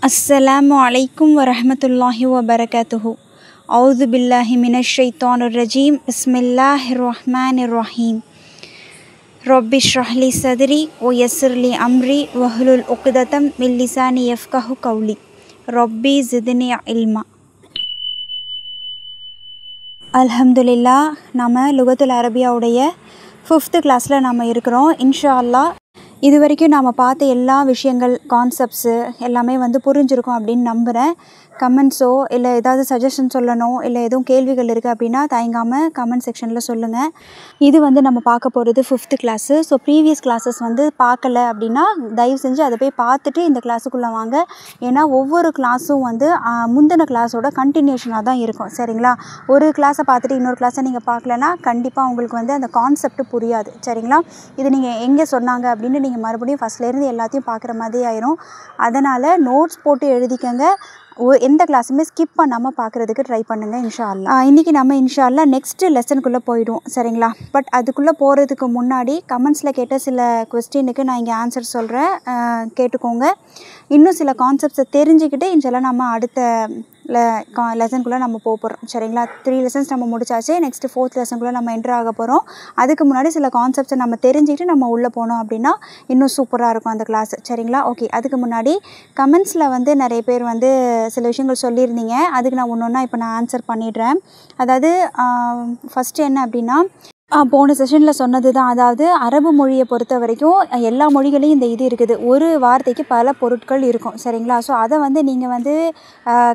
अस्सलामु अलैकुम वरहमतुल्लाहि वबरकातुहु। औज़ु बिल्लाहि मिनश शैतानिर रजीम। बिस्मिल्लाहिर रहमानिर रहीम। रब्बि इश्रह ली सदरी व यस्सिर ली अम्री वहलुल उक़दतम मिन लिसानी यफ़क़हु क़ौली। रब्बी ज़िदनी इल्मा। அல்ஹம்துலில்லாஹ். நம்ம லுகத்துல் அரபியாவுடைய 5th கிளாஸில் நம்ம இருக்கிறோம். இன்ஷா அல்லாஹ் இது வரைக்கும் நாம் பார்த்த எல்லா விஷயங்கள் கான்செப்ட்ஸு எல்லாமே புரிஞ்சிருக்கும் அப்படின்னு நம்புகிறேன். கமெண்ட்ஸோ இல்லை ஏதாவது சஜஷன் சொல்லணும், இல்லை எதுவும் கேள்விகள் இருக்குது அப்படின்னா தயங்காமல் கமெண்ட் செக்ஷனில் சொல்லுங்கள். இது நம்ம பார்க்க போகிறது 5th class. So previous classes பார்க்கல அப்படின்னா தயவு செஞ்சு அதை போய் பார்த்துட்டு இந்த கிளாஸுக்குள்ளே வாங்க. ஏன்னா ஒவ்வொரு கிளாஸும் முந்தின கிளாஸோட கண்டினியூஷனாக தான் இருக்கும். சரிங்களா? ஒரு கிளாஸை பார்த்துட்டு இன்னொரு கிளாஸை நீங்கள் பார்க்கலன்னா கண்டிப்பாக உங்களுக்கு அந்த கான்செப்ட் புரியாது. சரிங்களா? இது நீங்கள் எங்கே சொன்னாங்க அப்படின்னு நீங்கள் மறுபடியும் ஃபஸ்ட்லேருந்து எல்லாத்தையும் பார்க்குற மாதிரி ஆயிரும். அதனால் நோட்ஸ் போட்டு எழுதிக்கங்க. எந்த கிளாஸுமே ஸ்கிப் பண்ணாமல் பார்க்குறதுக்கு ட்ரை பண்ணுங்கள் இன்ஷா அல்லாஹ். இன்றைக்கி நம்ம இன்ஷா அல்லாஹ் நெக்ஸ்ட்டு லெசனுக்குள்ளே போயிடுவோம். சரிங்களா? பட் அதுக்குள்ளே போகிறதுக்கு முன்னாடி கமெண்ட்ஸில் கேட்ட சில கொஸ்டினுக்கு நான் இங்கே ஆன்சர் சொல்கிறேன், கேட்டுக்கோங்க. இன்னும் சில கான்செப்ட்ஸை தெரிஞ்சுக்கிட்டு இன்ஷா அல்லாஹ் நம்ம அடுத்த லெசனுக்குள்ளே நம்ம போகிறோம். சரிங்களா? 3 லெசன்ஸ் நம்ம முடிச்சாச்சு. நெக்ஸ்ட்டு 4th லெசனுக்குள்ளே நம்ம என்ட்ரு ஆக போகிறோம். அதுக்கு முன்னாடி சில கான்செப்ட்ஸை நம்ம தெரிஞ்சுக்கிட்டு நம்ம உள்ளே போனோம் அப்படின்னா இன்னும் சூப்பராக இருக்கும் அந்த கிளாஸ். சரிங்களா? ஓகே. அதுக்கு முன்னாடி கமெண்ட்ஸில் நிறைய பேர் சில விஷயங்கள் சொல்லியிருந்தீங்க. அதுக்கு நான் ஒன்று ஒன்றா இப்போ நான் ஆன்சர் பண்ணிடுறேன். அதாவது ஃபஸ்ட்டு என்ன அப்படின்னா, போன செஷனில் சொன்னது தான். அதாவது அரபு மொழியை பொறுத்த வரைக்கும் எல்லா மொழிகளையும் இந்த இது இருக்குது. ஒரு வார்த்தைக்கு பல பொருட்கள் இருக்கும். சரிங்களா? ஸோ அதை நீங்கள்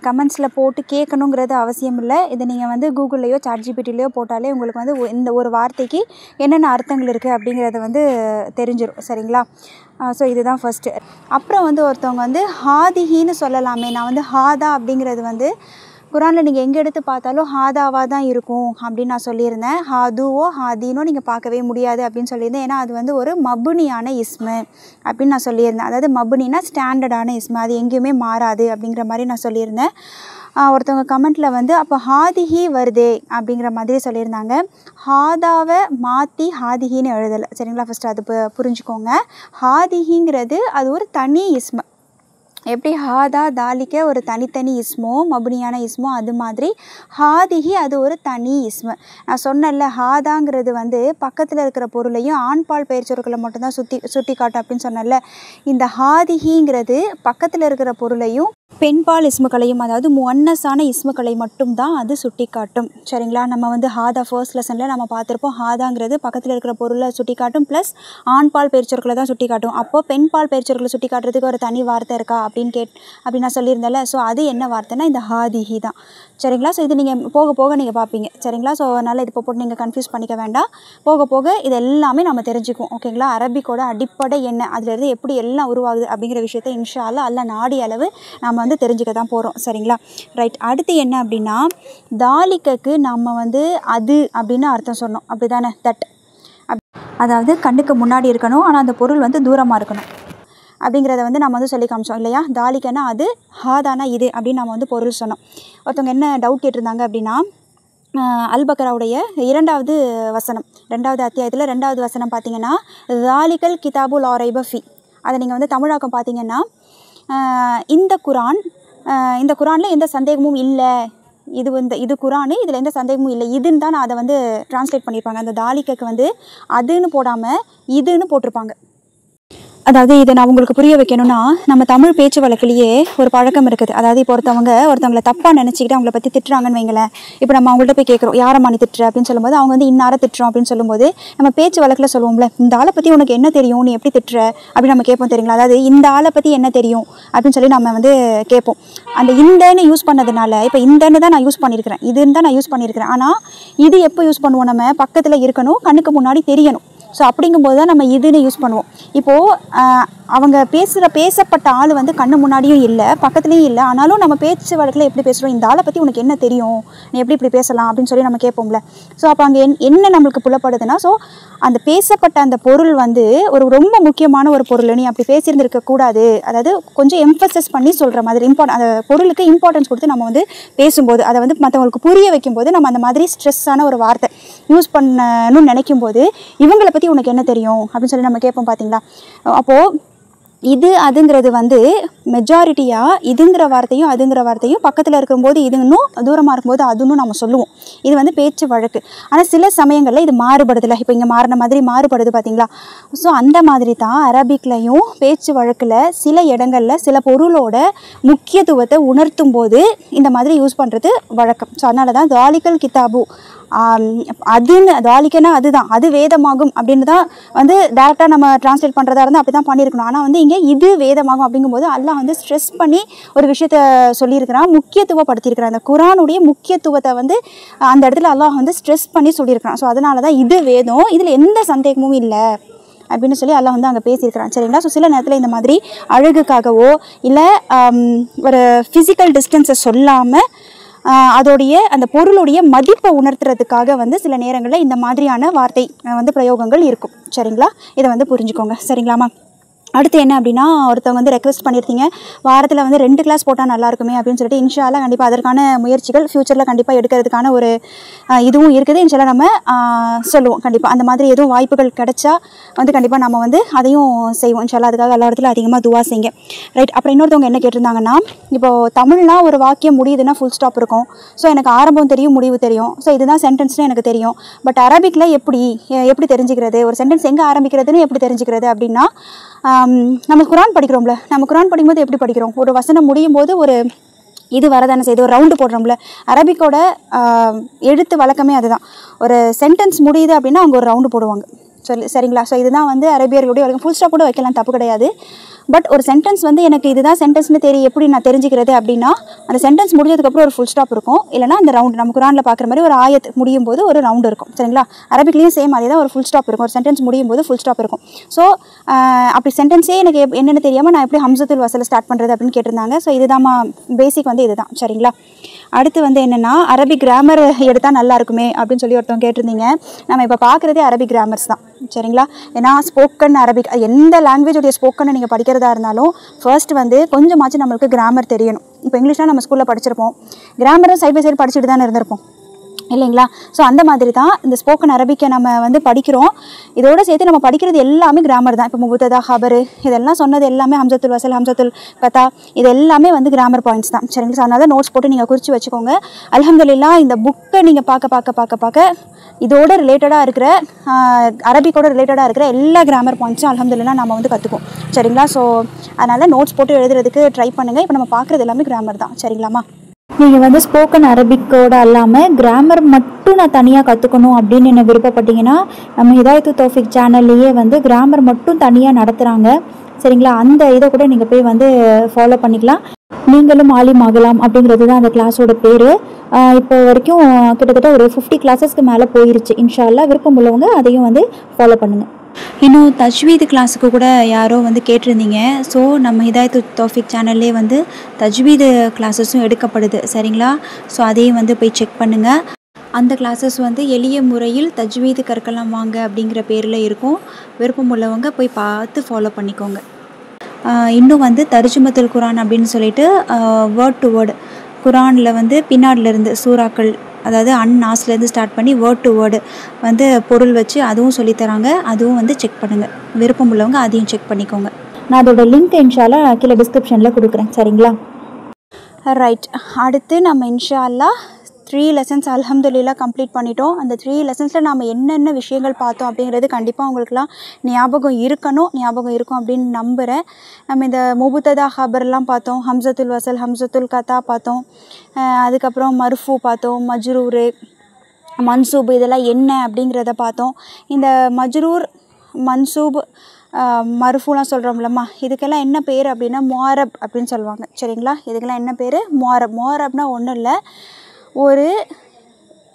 கமெண்ட்ஸில் போட்டு கேட்கணுங்கிறது அவசியம் இல்லை. இதை நீங்கள் கூகுள்லேயோ சாட்ஜிபிட்டிலையோ போட்டாலே உங்களுக்கு இந்த ஒரு வார்த்தைக்கு என்னென்ன அர்த்தங்கள் இருக்குது அப்படிங்கிறத தெரிஞ்சிடும். சரிங்களா? ஸோ இதுதான் ஃபஸ்ட்டு. அப்புறம் ஒருத்தவங்க ஹாதிஹின்னு சொல்லலாமே, நான் ஹாதா அப்படிங்கிறது குரானில் நீங்கள் எங்கே எடுத்து பார்த்தாலும் ஹாதாவாக தான் இருக்கும் அப்படின்னு நான் சொல்லியிருந்தேன். ஹாதுவோ ஹாதீனோ நீங்கள் பார்க்கவே முடியாது அப்படின்னு சொல்லியிருந்தேன். ஏன்னா அது ஒரு மபுனியான இஸ்மு அப்படின்னு நான் சொல்லியிருந்தேன். அதாவது மபுனினா ஸ்டாண்டர்டான இஸ்மு, அது எங்கேயுமே மாறாது அப்படிங்கிற மாதிரி நான் சொல்லியிருந்தேன். ஒருத்தவங்க கமெண்ட்டில் அப்போ ஹாதிஹி வருதே அப்படிங்கிற மாதிரி சொல்லியிருந்தாங்க. ஹாதாவை மாற்றி ஹாதிஹின்னு எழுதலை. சரிங்களா? ஃபஸ்ட்டு அது புரிஞ்சுக்கோங்க. ஹாதிஹிங்கிறது அது ஒரு தனி இஸ்மு. எப்படி ஹாதா தாலிக்க ஒரு தனித்தனி இஸ்மோ மபுனியான இஸ்மோ, அது மாதிரி ஹாதிஹி அது ஒரு தனி இஸ்மு. நான் சொன்னேன்ல, ஹாதாங்கிறது பக்கத்தில் இருக்கிற பொருளையும் ஆண்பால் பெயர்ச்சொற்களை மட்டும்தான் சுட்டி காட்டும் அப்படின்னு சொன்னேன்ல. இந்த ஹாதிஹிங்கிறது பக்கத்தில் இருக்கிற பொருளையும் பெண்பால் இஸ்முக்களையும், அதாவது முன்னஸான இஸ்முக்களை மட்டும்தான் அது சுட்டி காட்டும். சரிங்களா? நம்ம ஹாதா ஃபர்ஸ்ட் லெசனில் நம்ம பார்த்துருப்போம். ஹாதாங்கிறது பக்கத்தில் இருக்கிற பொருளை சுட்டி காட்டும், ப்ளஸ் ஆண்பால் பெயர்ச்சொற்களை தான் சுட்டி காட்டும். அப்போது பெண்பால் பெயர்ச்சொற்களை சுட்டி காட்டுறதுக்கு ஒரு தனி வார்த்தை இருக்கா அப்படின்னு நான் சொல்லியிருந்தேன்ல. ஸோ அது என்ன வார்த்தைன்னா இந்த ஹாதிஹி தான். சரிங்களா? ஸோ இது நீங்கள் போக போக நீங்கள் பார்ப்பீங்க. சரிங்களா? ஸோ அதனால் இது இப்போ போட்டு நீங்கள் கன்ஃபியூஸ் பண்ணிக்க வேண்டாம். போக போக இது எல்லாமே நம்ம தெரிஞ்சுக்குவோம். ஓகேங்களா? அரபிக்கோட அடிப்படை என்ன, அதுலேருந்து எப்படி எல்லாம் உருவாகுது அப்படிங்கிற விஷயத்தை இன்ஷா அல்லாஹ் அல்ல நாடி அளவு நம்ம தெரிஞ்சுக்க தான் போகிறோம். சரிங்களா? ரைட். அடுத்து என்ன அப்படின்னா, தாலிக்கக்கு நம்ம அது அப்படின்னு அர்த்தம் சொன்னோம். அப்படி தானே? தட், அதாவது கண்ணுக்கு முன்னாடி இருக்கணும், ஆனால் அந்த பொருள் தூரமாக இருக்கணும் அப்படிங்கிறத நம்ம சொல்லி காமிச்சோம் இல்லையா? தாலிக்கன்னா அது, ஹாதானா இது அப்படின்னு நம்ம பொருள் சொன்னோம். ஒருத்தவங்க என்ன டவுட் கேட்டிருந்தாங்க அப்படின்னா, அல்-பக்ராவுடைய 2வது வசனம், 2வது அத்தியாயத்தில் 2வது வசனம் பார்த்தீங்கன்னா, தாலிகல் கிதாபுல் லா ரைப ஃபீ. அதை நீங்கள் தமிழாக்கம் பார்த்தீங்கன்னா, இந்த குரானில் எந்த சந்தேகமும் இல்லை, இது குரானு, இதில் எந்த சந்தேகமும் இல்லை, இதுன்னு தான் அதை ட்ரான்ஸ்லேட் பண்ணியிருப்பாங்க. அந்த தாலிக்கு அதுன்னு போடாமல் இதுன்னு போட்டிருப்பாங்க. அதாவது இதை நான் உங்களுக்கு புரிய வைக்கணும்னா, நம்ம தமிழ் பேச்சு வழக்கிலேயே ஒரு பழக்கம் இருக்குது. அதாவது இப்போ ஒருத்தவங்களை தப்பாக நினச்சிக்கிட்டு அவங்கள பற்றி திட்டுறாங்கன்னு வைங்களேன். இப்போ நம்ம அவங்கள்ட்ட போய் கேட்குறோம், யாரம்மா நீ திட்டுற அப்படின்னு சொல்லும்போது அவங்க இன்னார திட்டுறோம் அப்படின்னு சொல்லும்போது நம்ம பேச்சு வழக்கில் சொல்லுவோம்ல, இந்த ஆளை பற்றி உனக்கு என்ன தெரியும், நீ எப்படி திட்டுற அப்படின்னு நம்ம கேட்போம். தெரியுங்களா? அதாவது இந்த ஆளை பற்றி என்ன தெரியும் அப்படின்னு சொல்லி நம்ம கேட்போம். அந்த இந்தன்னு யூஸ் பண்ணதுனால, இப்போ இந்தன்னு தான் நான் யூஸ் பண்ணியிருக்கிறேன், இதுன்னு தான் நான் யூஸ் பண்ணியிருக்கிறேன். ஆனால் இது எப்போ யூஸ் பண்ணுவோம், நம்ம பக்கத்தில் இருக்கணும், கண்ணுக்கு முன்னாடி தெரியணும். ஸோ அப்படிங்கும்போது தான் நம்ம இதுன்னு யூஸ் பண்ணுவோம். இப்போது அவங்க பேசப்பட்ட ஆள் கண்ணு முன்னாடியும் இல்லை, பக்கத்துலேயும் இல்லை. ஆனாலும் நம்ம பேச்சு வழக்கில் எப்படி பேசுகிறோம், இந்த ஆளை பற்றி உனக்கு என்ன தெரியும், நீ எப்படி இப்படி பேசலாம் அப்படின்னு சொல்லி நம்ம கேட்போம்ல. ஸோ அப்போ அங்கே என்ன நம்மளுக்கு புலப்படுதுன்னா, ஸோ அந்த பேசப்பட்ட அந்த பொருள் ஒரு ரொம்ப முக்கியமான ஒரு பொருள், நீ அப்படி பேசியிருந்துருக்கக்கூடாது, அதாவது கொஞ்சம் எம்ஃபசஸ் பண்ணி சொல்கிற மாதிரி அந்த பொருளுக்கு இம்பார்ட்டன்ஸ் கொடுத்து நம்ம பேசும்போது, அதை மற்றவங்களுக்கு புரிய வைக்கும்போது நம்ம அந்த மாதிரி ஸ்ட்ரெஸ்ஸான ஒரு வார்த்தை யூஸ் பண்ணணும்னு நினைக்கும் போது, இவங்களை பற்றி உனக்கு என்ன தெரியும் அப்படின்னு சொல்லி நம்ம கேட்போம். பார்த்தீங்களா? அப்போது இது அதுங்கிறது வந்து மெஜாரிட்டியாக இதுங்கிற வார்த்தையும் அதுங்கிற வார்த்தையும் பக்கத்தில் இருக்கும்போது இது இன்னும் தூரமாக இருக்கும்போது அதுன்னு நம்ம சொல்லுவோம். இது வந்து பேச்சு வழக்கு. ஆனால் சில சமயங்களில் இது மாறுபடுதில்ல. இப்போ இங்கே மாறின மாதிரி மாறுபடுது பார்த்தீங்களா? ஸோ அந்த மாதிரி தான் அரபிக்லையும் பேச்சு வழக்கில் சில இடங்களில் சில பொருளோட முக்கியத்துவத்தை உணர்த்தும் போது இந்த மாதிரி யூஸ் பண்ணுறது வழக்கம். ஸோ அதனால தான் தாலிக்கல் கிதாபு அதுன்னு தாலிக்கனா அதுதான் அது வேதமாகும் அப்படின்னு தான் வந்து டேரெக்டாக நம்ம டிரான்ஸ்லேட் பண்ணுறதா இருந்தால் அப்படி தான் பண்ணியிருக்கணும். ஆனால் வந்து இங்கே இது வேதமாகும் அப்படிங்கும்போது அல்லாஹ் வந்து ஸ்ட்ரெஸ் பண்ணி ஒரு விஷயத்த சொல்லியிருக்கிறான், முக்கியத்துவப்படுத்தியிருக்கிறான். அந்த குரானுடைய முக்கியத்துவத்தை வந்து அந்த இடத்துல அல்லாஹ் வந்து ஸ்ட்ரெஸ் பண்ணி சொல்லியிருக்கிறான். ஸோ அதனால தான் இது வேதம், இதில் எந்த சந்தேகமும் இல்லை அப்படின்னு சொல்லி அல்லாஹ் வந்து அங்கே பேசியிருக்கிறான். சரிங்களா? ஸோ சில நேரத்தில் இந்த மாதிரி அழகுக்காகவோ இல்லை ஒரு ஃபிசிக்கல் டிஸ்டன்ஸை சொல்லாமல் அதோடைய அந்த பொருளுடைய மதிப்பை உணர்த்துறதுக்காக வந்து சில நேரங்களில் இந்த மாதிரியான வார்த்தை வந்து பிரயோகங்கள் இருக்கும். சரிங்களா? இதை வந்து புரிஞ்சுக்கோங்க. சரிங்களாம்மா? அடுத்து என்ன அப்படின்னா, ஒருத்தவங்க வந்து ரெக்வெஸ்ட் பண்ணியிருந்தீங்க, வாரத்தில் வந்து 2 கிளாஸ் போட்டால் நல்லாயிருக்குமே அப்படின்னு சொல்லிட்டு. இன்ஷா அல்லாஹ் கண்டிப்பாக அதற்கான முயற்சிகள் ஃப்யூச்சரில் கண்டிப்பாக எடுக்கிறதுக்கான ஒரு இதுவும் இருக்குது. இன்ஷா அல்லாஹ் நம்ம சொல்லுவோம். கண்டிப்பாக அந்த மாதிரி எதுவும் வாய்ப்புகள் கிடைச்சா வந்து கண்டிப்பாக நம்ம வந்து அதையும் செய்வோம். இன்ஷா அல்லாஹ் அதுக்காக எல்லா இடத்துல அதிகமாக துவா செய்யுங்க. ரைட். அப்புறம் இன்னொருத்தவங்க என்ன கேட்டிருந்தாங்கன்னா, இப்போது தமிழ்னா ஒரு வாக்கியம் முடியுதுன்னா ஃபுல் ஸ்டாப் இருக்கும். ஸோ எனக்கு ஆரம்பம் தெரியும், முடிவு தெரியும். ஸோ இதுதான் சென்டென்ஸ்னு எனக்கு தெரியும். பட் அரபிக்கில் எப்படி தெரிஞ்சுக்கிறது, ஒரு சென்டென்ஸ் எங்கே ஆரம்பிக்கிறதுன்னு எப்படி தெரிஞ்சுக்கிறது அப்படின்னா, நம்ம குரான் படிக்கிறோம்ல, நம்ம குரான் படிக்கும்போது எப்படி படிக்கிறோம், ஒரு வசனம் முடியும் போது ஒரு இது வரதானே செய்யுது, ஒரு ரவுண்டு போடுறோம்ல. அரபிக்கோட எழுத்து வழக்கமே அதுதான். ஒரு சென்டென்ஸ் முடியுது அப்படின்னா அவங்க ஒரு ரவுண்டு போடுவாங்க. சரிங்களா? ஸோ இதுதான் வந்து அரபியர்களுடைய வழக்கம். ஃபுல் ஸ்டாப் கூட வைக்கலாம், தப்பு கிடையாது. பட் ஒரு சென்டென்ஸ் வந்து எனக்கு இதுதான் சென்டென்ஸ்னு எப்படி நான் தெரிஞ்சுக்கிறது அப்படின்னா, அந்த சென்டென்ஸ் முடிஞ்சதுக்கப்புறம் ஒரு ஃபுல் ஸ்டாப் இருக்கும், இல்லைனா அந்த ரவுண்டு நம்ம குரானில் பார்க்குற மாதிரி ஒரு ஆயத் முடியும் போது ஒரு ரவுண்டு இருக்கும். சரிங்களா? அரபிக்லேயும் சேம் அதே தான், ஒரு ஃபுல் ஸ்டாப் இருக்கும். ஒரு சென்டென்ஸ் முடியும் போது ஃபுல் ஸ்டாப் இருக்கும். ஸோ அப்படி சென்டென்ஸே எனக்கு என்னென்னு தெரியாமல் நான் எப்படி ஹம்சத்துல் வசலை ஸ்டார்ட் பண்ணுறது அப்படின்னு கேட்டிருந்தாங்க. ஸோ இதுதான் பேசிக் வந்து இதுதான். சரிங்களா? அடுத்து வந்து என்னென்னா, அரபிக் கிராமர் எடுத்தால் நல்லா இருக்குமே அப்படின்னு சொல்லி ஒருத்தவங்க கேட்டிருந்தீங்க. நம்ம இப்போ பார்க்குறதே அரபிக் கிராமர்ஸ் தான். சரிங்களா? ஏன்னா ஸ்போக்கன் அரபிக், எந்த லாங்குவேஜுடைய ஸ்போக்கனை நீங்கள் படிக்கிறதா இருந்தாலும் ஃபர்ஸ்ட் வந்து கொஞ்சமாச்சும் நம்மளுக்கு கிராமர் தெரியணும். இப்போ இங்கிலீஷ்லாம் நம்ம ஸ்கூலில் படிச்சிருப்போம், கிராமரும் சைட் பை சைடு படிச்சுட்டு தானே இருந்திருப்போம் இல்லைங்களா? ஸோ அந்த மாதிரி தான் இந்த ஸ்போக்கன் அரபிக்கை நம்ம வந்து படிக்கிறோம். இதோடு சேர்த்து நம்ம படிக்கிறது எல்லாமே கிராமர் தான். இப்போ முபத்ததா, ஹபரு இதெல்லாம் சொன்னது எல்லாமே ஹம்சத்துல் வசல், ஹம்சத்துல் கதா, இது எல்லாமே வந்து கிராமர் பாயிண்ட்ஸ் தான். சரிங்களா? ஸோ அதனால நோட்ஸ் போட்டு நீங்கள் குறித்து வச்சுக்கோங்க. அல்ஹம்துலில்லாஹ் இந்த புக்கை நீங்கள் பார்க்க இதோட ரிலேட்டடாக இருக்கிற அரபிக்கோட ரிலேட்டடாக இருக்கிற எல்லா கிராமர் பாயிண்ட்ஸும் அல்ஹம்துலில்லாஹ் நம்ம வந்து கற்றுக்குவோம். சரிங்களா? ஸோ அதனால் நோட்ஸ் போட்டு எழுதுறதுக்கு ட்ரை பண்ணுங்கள். இப்போ நம்ம பார்க்குறது எல்லாமே கிராமர் தான். சரிங்களாம்மா? நீங்கள் வந்து ஸ்போக்கன் அரபிக்கோடு இல்லாமல் கிராமர் மட்டும் நான் தனியாக கற்றுக்கணும் அப்படின்னு என்ன விருப்பப்பட்டீங்கன்னா, நம்ம ஹிதாயத்து தௌஃபிக் சேனல்லையே வந்து கிராமர் மட்டும் தனியாக நடத்துகிறாங்க. சரிங்களா? அந்த இதை கூட நீங்கள் போய் வந்து ஃபாலோ பண்ணிக்கலாம். நீங்களும் ஆலிம் ஆகலாம் அப்படிங்கிறது தான் அந்த கிளாஸோட பேர். இப்போ வரைக்கும் கிட்டத்தட்ட ஒரு 50 கிளாஸஸ்க்கு மேலே போயிருச்சு. இன்ஷா அல்லாஹ் விருப்பம் உள்ளவங்க அதையும் வந்து ஃபாலோ பண்ணுங்கள். இன்னும் தஜ்வீது கிளாஸுக்கு கூட யாரோ வந்து கேட்டிருந்தீங்க. ஸோ நம்ம ஹிதாயத்து தௌஃபிக் சேனல்லே வந்து தஜ்வீது கிளாஸஸும் எடுக்கப்படுது. சரிங்களா? ஸோ அதையும் வந்து போய் செக் பண்ணுங்கள். அந்த கிளாஸஸ் வந்து எளிய முறையில் தஜ்வீது கற்கலாம் வாங்க அப்படிங்கிற பேரில் இருக்கும். விருப்பம் உள்ளவங்க போய் பார்த்து ஃபாலோ பண்ணிக்கோங்க. இன்னும் வந்து தர்ஜுமத்துல் குரான் அப்படின்னு சொல்லிட்டு வேர்ட் டு வேர்டு குரானில் வந்து பின்னாடிலேருந்து சூறாக்கள், அதாவது நாஸ்லேருந்து ஸ்டார்ட் பண்ணி வேர்ட் டு வேர்டு வந்து பொருள் வச்சு அதுவும் சொல்லித்தராங்க. அதுவும் வந்து செக் பண்ணுங்கள். விருப்பம் உள்ளவங்க அதையும் செக் பண்ணிக்கோங்க. நான் அதோட லிங்க் இன்ஷா அல்லாஹ் கீழே டிஸ்கிரிப்ஷனில் கொடுக்குறேன். சரிங்களா? ரைட். அடுத்து நம்ம இன்ஷா அல்லாஹ் 3 லெசன்ஸ் அல்ஹம்துலில்லாஹ் கம்ப்ளீட் பண்ணிட்டோம். அந்த 3 லெசன்ஸில் நம்ம என்னென்ன விஷயங்கள் பார்த்தோம் அப்படிங்கிறது கண்டிப்பாக உங்களுக்குலாம் ஞாபகம் இருக்கும் அப்படின்னு நம்புகிறேன். நம்ம இந்த முபத்ததா, ஹபர்லாம் பார்த்தோம், ஹம்சத்துல் வசல், ஹம்சத்துல் கதா பார்த்தோம், அதுக்கப்புறம் மர்ஃபூ பார்த்தோம், மஜ்ரூரு, மன்சூப் இதெல்லாம் என்ன அப்படிங்கிறத பார்த்தோம். இந்த மஜ்ரூர், மன்சூப், மர்ஃபூலாம் சொல்கிறோம்லம்மா, இதுக்கெல்லாம் என்ன பேர் அப்படின்னா முஆரப் அப்படின்னு சொல்லுவாங்க. சரிங்களா? இதுக்கெல்லாம் என்ன பேர்? முஆரப். முஆரப்னா ஒன்றும் இல்லை, ஒரு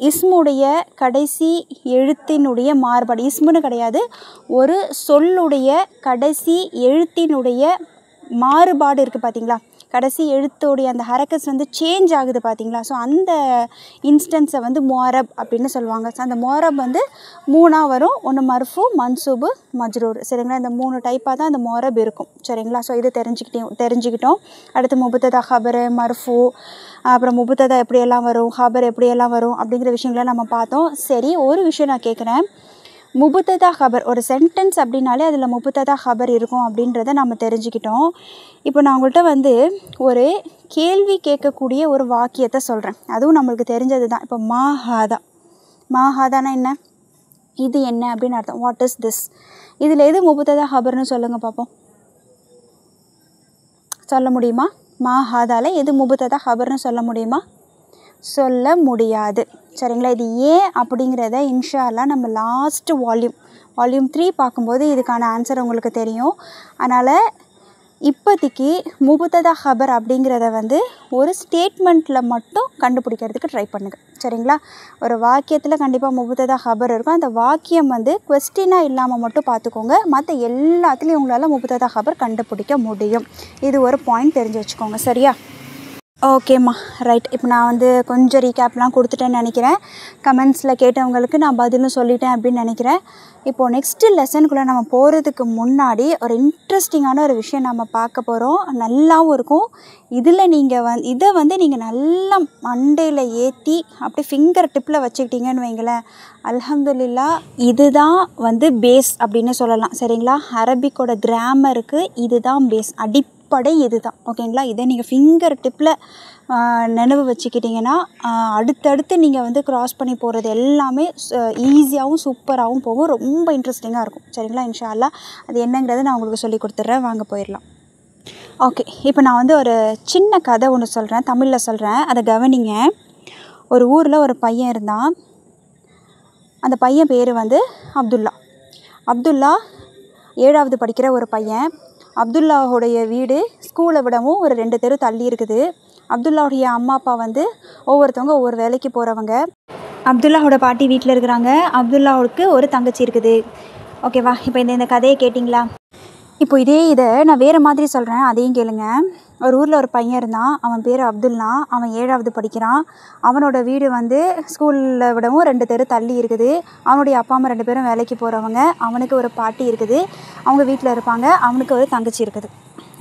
இஸ்முடைய கடைசி எழுத்தினுடைய மாறுபாடு. இஸ்முன்னு கிடையாது, ஒரு சொல்லுடைய கடைசி எழுத்தினுடைய மாறுபாடு இருக்குது பார்த்தீங்களா? கடைசி எழுத்தோடைய அந்த ஹரக்கஸ் வந்து சேஞ்ச் ஆகுது பார்த்தீங்களா? ஸோ அந்த இன்ஸ்டன்ஸை வந்து முஆரப் அப்படின்னு சொல்லுவாங்க. ஸோ அந்த முஆரப் வந்து 3ஆக வரும். ஒன்று மர்ஃபூ, மன்சூபு, மஜ்ரூர். சரிங்களா? இந்த 3 டைப்பாக தான் அந்த முஆரப் இருக்கும். சரிங்களா? ஸோ இது தெரிஞ்சுக்கிட்டோம். அடுத்து முபத்ததா, ஹபரு, மர்ஃபூ, அப்புறம் முபத்ததா எப்படியெல்லாம் வரும், ஹபர் எப்படியெல்லாம் வரும் அப்படிங்கிற விஷயங்களை நம்ம பார்த்தோம். சரி, ஒரு விஷயம் நான் கேட்குறேன். முபுத்ததா ஹபர் ஒரு சென்டென்ஸ் அப்படின்னாலே அதில் முபுத்ததா ஹபர் இருக்கும் அப்படின்றத நம்ம தெரிஞ்சுக்கிட்டோம். இப்போ நான் உங்கள்கிட்ட வந்து ஒரு கேள்வி கேட்கக்கூடிய ஒரு வாக்கியத்தை சொல்கிறேன். அதுவும் நம்மளுக்கு தெரிஞ்சது தான். இப்போ மாஹாதா, மாஹாதானா என்ன? இது என்ன அப்படின்னு அர்த்தம். What is this? இதில் எது முபுத்ததா ஹபர்னு சொல்லுங்கள் பார்ப்போம். சொல்ல முடியுமா? மாஹாதால எது முபுத்ததா ஹபர்னு சொல்ல முடியுமா? சொல்ல முடியாது. சரிங்களா? இது ஏன் அப்படிங்கிறத இன்ஷா அல்லாஹ் நம்ம லாஸ்ட் வால்யூம் 3 பார்க்கும்போது இதுக்கான ஆன்சர் உங்களுக்கு தெரியும். அதனால் இப்போதைக்கு முபுத்ததா ஹபர் அப்படிங்கிறத வந்து ஒரு ஸ்டேட்மெண்ட்டில் மட்டும் கண்டுபிடிக்கிறதுக்கு ட்ரை பண்ணுங்கள். சரிங்களா? ஒரு வாக்கியத்தில் கண்டிப்பாக முபுத்ததா ஹபர் இருக்கும். அந்த வாக்கியம் வந்து குவெஸ்டினாக இல்லாமல் மட்டும் பார்த்துக்கோங்க. மற்ற எல்லாத்துலேயும் உங்களால் முபுத்ததா ஹபர் கண்டுபிடிக்க முடியும். இது ஒரு பாயிண்ட் தெரிஞ்சு வச்சுக்கோங்க. சரியா? ஓகேம்மா, ரைட். இப்போ நான் வந்து கொஞ்சம் ரீகேப்லாம் கொடுத்துட்டேன்னு நினைக்கிறேன். கமெண்ட்ஸில் கேட்டவங்களுக்கு நான் பதிலும் சொல்லிட்டேன் அப்படின்னு நினைக்கிறேன். இப்போது நெக்ஸ்ட்டு லெசனுக்குள்ளே நம்ம போகிறதுக்கு முன்னாடி ஒரு இன்ட்ரெஸ்டிங்கான ஒரு விஷயம் நம்ம பார்க்க போகிறோம். நல்லாவும் இருக்கும். இதில் நீங்கள் இதை வந்து நீங்கள் நல்லா மண்டையில் ஏற்றி அப்படியே ஃபிங்கர் டிப்பில் வச்சுக்கிட்டீங்கன்னு வைங்களேன், அல்ஹம்துலில்லாஹ் இதுதான் வந்து பேஸ் அப்படின்னு சொல்லலாம். சரிங்களா? அரபிக்கோட கிராமருக்கு இதுதான் பேஸ், அடிப்படை இதுதான். ஓகேங்களா? இதை நீங்கள் ஃபிங்கர் டிப்பில் நினைவு வச்சுக்கிட்டிங்கன்னா அடுத்தடுத்து நீங்கள் வந்து க்ராஸ் பண்ணி போகிறது எல்லாமே ஈஸியாகவும் சூப்பராகவும் போகும். ரொம்ப இன்ட்ரெஸ்டிங்காக இருக்கும். சரிங்களா? இன்ஷா அல்லாஹ் அது என்னங்கிறத நான் உங்களுக்கு சொல்லி கொடுத்துட்றேன். வாங்க போயிடலாம். ஓகே, இப்போ நான் வந்து ஒரு சின்ன கதை ஒன்று சொல்கிறேன், தமிழில் சொல்கிறேன், அதை கவனிங்க. ஒரு ஊரில் ஒரு பையன் இருந்தான். அந்த பையன் பேர் வந்து அப்துல்லா 7வது படிக்கிற ஒரு பையன். அப்துல்லாவுடைய வீடு ஸ்கூலை விடவும் ஒரு 2 தெரு தள்ளி இருக்குது. அப்துல்லாவுடைய அம்மா அப்பா வந்து ஒவ்வொருத்தவங்க ஒவ்வொரு வேலைக்கு போகிறவங்க. அப்துல்லாவோட பாட்டி வீட்டில் இருக்கிறாங்க. அப்துல்லாவுக்கு ஒரு தங்கச்சி இருக்குது. ஓகேவா? இப்போ இந்த கதையை கேட்டிங்களா? இப்போ இதை நான் வேறு மாதிரி சொல்கிறேன், அதையும் கேளுங்க. ஒரு ஊரில் ஒரு பையன் இருந்தான். அவன் பேர் அப்துல்லா. அவன் 7வது படிக்கிறான். அவனோட வீடு வந்து ஸ்கூலில் விடவும் 2 தெரு தள்ளி இருக்குது. அவனுடைய அப்பா அம்மா 2 பேரும் வேலைக்கு போகிறவங்க. அவனுக்கு ஒரு பாட்டி இருக்குது, அவங்க வீட்டில் இருப்பாங்க. அவனுக்கு ஒரு தங்கச்சி இருக்குது.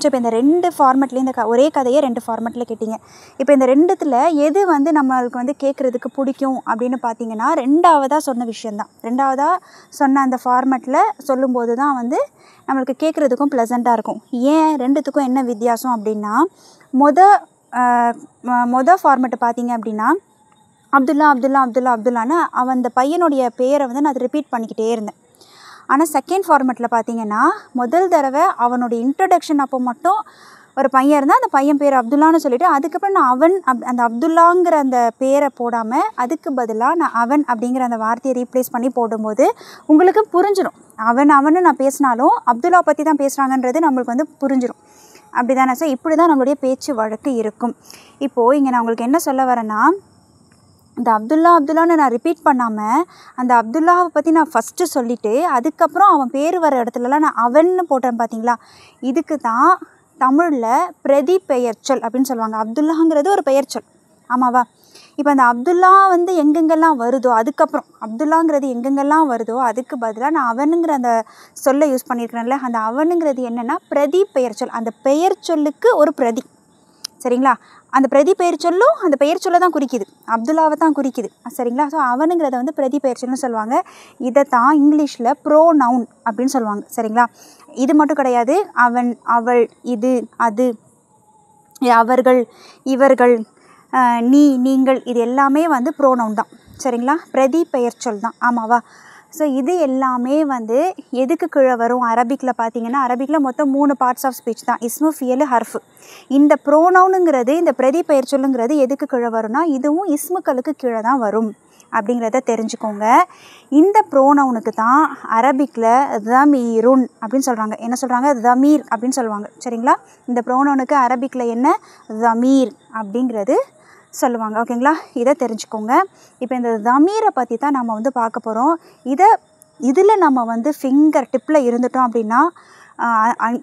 ஸோ இப்போ இந்த 2 ஃபார்மெட்லேயும் ஒரே கதையை 2 ஃபார்மெட்டில் கேட்டிங்க. இப்போ இந்த 2த்தில் எது வந்து நம்மளுக்கு வந்து கேட்குறதுக்கு பிடிக்கும் அப்படின்னு பார்த்தீங்கன்னா, 2வதாக சொன்ன விஷயந்தான். 2வதாக சொன்ன அந்த ஃபார்மெட்டில் சொல்லும்போது தான் வந்து நம்மளுக்கு கேட்குறதுக்கும் ப்ளசண்ட்டாக இருக்கும். ஏன் 2த்துக்கும் என்ன வித்தியாசம் அப்படின்னா, மொதல் ஃபார்மெட்டை பார்த்தீங்க அப்படின்னா, அப்துல்லான்னு அவன் அந்த பையனுடைய பேரை வந்து நான் அதை ரிப்பீட் பண்ணிக்கிட்டே இருந்தேன். ஆனால் செகண்ட் ஃபார்மெட்டில் பார்த்தீங்கன்னா, முதல் தடவை அவனுடைய இன்ட்ரடக்ஷன் அப்போ மட்டும் ஒரு பையன் இருந்தால் அந்த பையன் பேர் அப்துல்லான்னு சொல்லிவிட்டு, அதுக்கப்புறம் நான் அந்த அப்துல்லாங்கிற அந்த பேரை போடாமல் அதுக்கு பதிலாக நான் அவன் அப்படிங்கிற அந்த வார்த்தையை ரீப்ளேஸ் பண்ணி போடும்போது உங்களுக்கு புரிஞ்சிடும். அவன்னு நான் பேசினாலும் அப்துல்லா பற்றி தான் பேசுகிறாங்கன்றது நம்மளுக்கு வந்து புரிஞ்சிடும். அப்படி தானே? ஸோ இப்படி தான் நம்மளுடைய பேச்சு வழக்கு இருக்கும். இப்போது இங்கே நான் உங்களுக்கு என்ன சொல்ல வரேன்னா, இந்த அப்துல்லான்னு நான் ரிப்பீட் பண்ணாமல் அந்த அப்துல்லாவை பற்றி நான் ஃபஸ்ட்டு சொல்லிவிட்டு அதுக்கப்புறம் அவன் பேர் வர இடத்துலலாம் நான் அவன்னு போட்டேன் பார்த்தீங்களா? இதுக்கு தான் தமிழில் பிரதி பெயர்ச்சொல் அப்படின்னு சொல்லுவாங்க. அப்துல்லாங்கிறது ஒரு பெயர்ச்சொல், ஆமாவா? இப்போ அந்த அப்துல்லா வந்து எங்கெங்கெல்லாம் வருதோ, அதுக்கப்புறம் அப்துல்லாங்கிறது எங்கெங்கெல்லாம் வருதோ அதுக்கு பதிலாக நான் அவனுங்கிற அந்த சொல்லை யூஸ் பண்ணியிருக்கிறேன்ல, அந்த அவனுங்கிறது என்னென்னா பிரதி பெயர்ச்சொல். அந்த பெயர்ச்சொல்லுக்கு ஒரு பிரதி. சரிங்களா? அந்த பிரதி பெயர் சொல்லும் அந்த பெயர் சொல்ல தான் குறிக்குது, அப்துல்லாவை தான் குறிக்குது. சரிங்களா? ஸோ அவனுங்கிறத வந்து பிரதி பெயர் சொல்லுன்னு சொல்லுவாங்க. இதை தான் இங்கிலீஷில் ப்ரோனவுன் அப்படின்னு சொல்லுவாங்க. சரிங்களா? இது மட்டும் கிடையாது. அவன், அவள், இது, அது, அவர்கள், இவர்கள், நீ, நீங்கள், இது எல்லாமே வந்து ப்ரோனவுன் தான். சரிங்களா? பிரதி பெயர் சொல் தான், ஆமாவா? ஸோ இது எல்லாமே வந்து எதுக்கு கீழே வரும்? அரபிக்கில் பார்த்தீங்கன்னா, அரபிக்கில் மொத்தம் 3 பார்ட்ஸ் ஆஃப் ஸ்பீச் தான், இஸ்மு, ஃபியலு, ஹர்ஃபு. இந்த ப்ரோனவுனுங்கிறது, இந்த பிரதி பெயர் சொல்லுங்கிறது எதுக்கு கீழே வரும்னா, இதுவும் இஸ்முக்களுக்கு கீழே தான் வரும் அப்படிங்கிறத தெரிஞ்சுக்கோங்க. இந்த ப்ரோனவுனுக்கு தான் அரபிக்கில் தமீருன் அப்படின்னு சொல்கிறாங்க. என்ன சொல்கிறாங்க? தமீர் அப்படின்னு சொல்லுவாங்க. சரிங்களா? இந்த ப்ரோனவுனுக்கு அரபிக்கில் என்ன? தமீர் அப்படிங்கிறது சொல்லுவாங்க. ஓகேங்களா? இதை தெரிஞ்சுக்கோங்க. இப்போ இந்த தமீரை பற்றி தான் நம்ம வந்து பார்க்க போகிறோம். இதில் நம்ம வந்து ஃபிங்கர் டிப்பில் இருந்துட்டோம் அப்படின்னா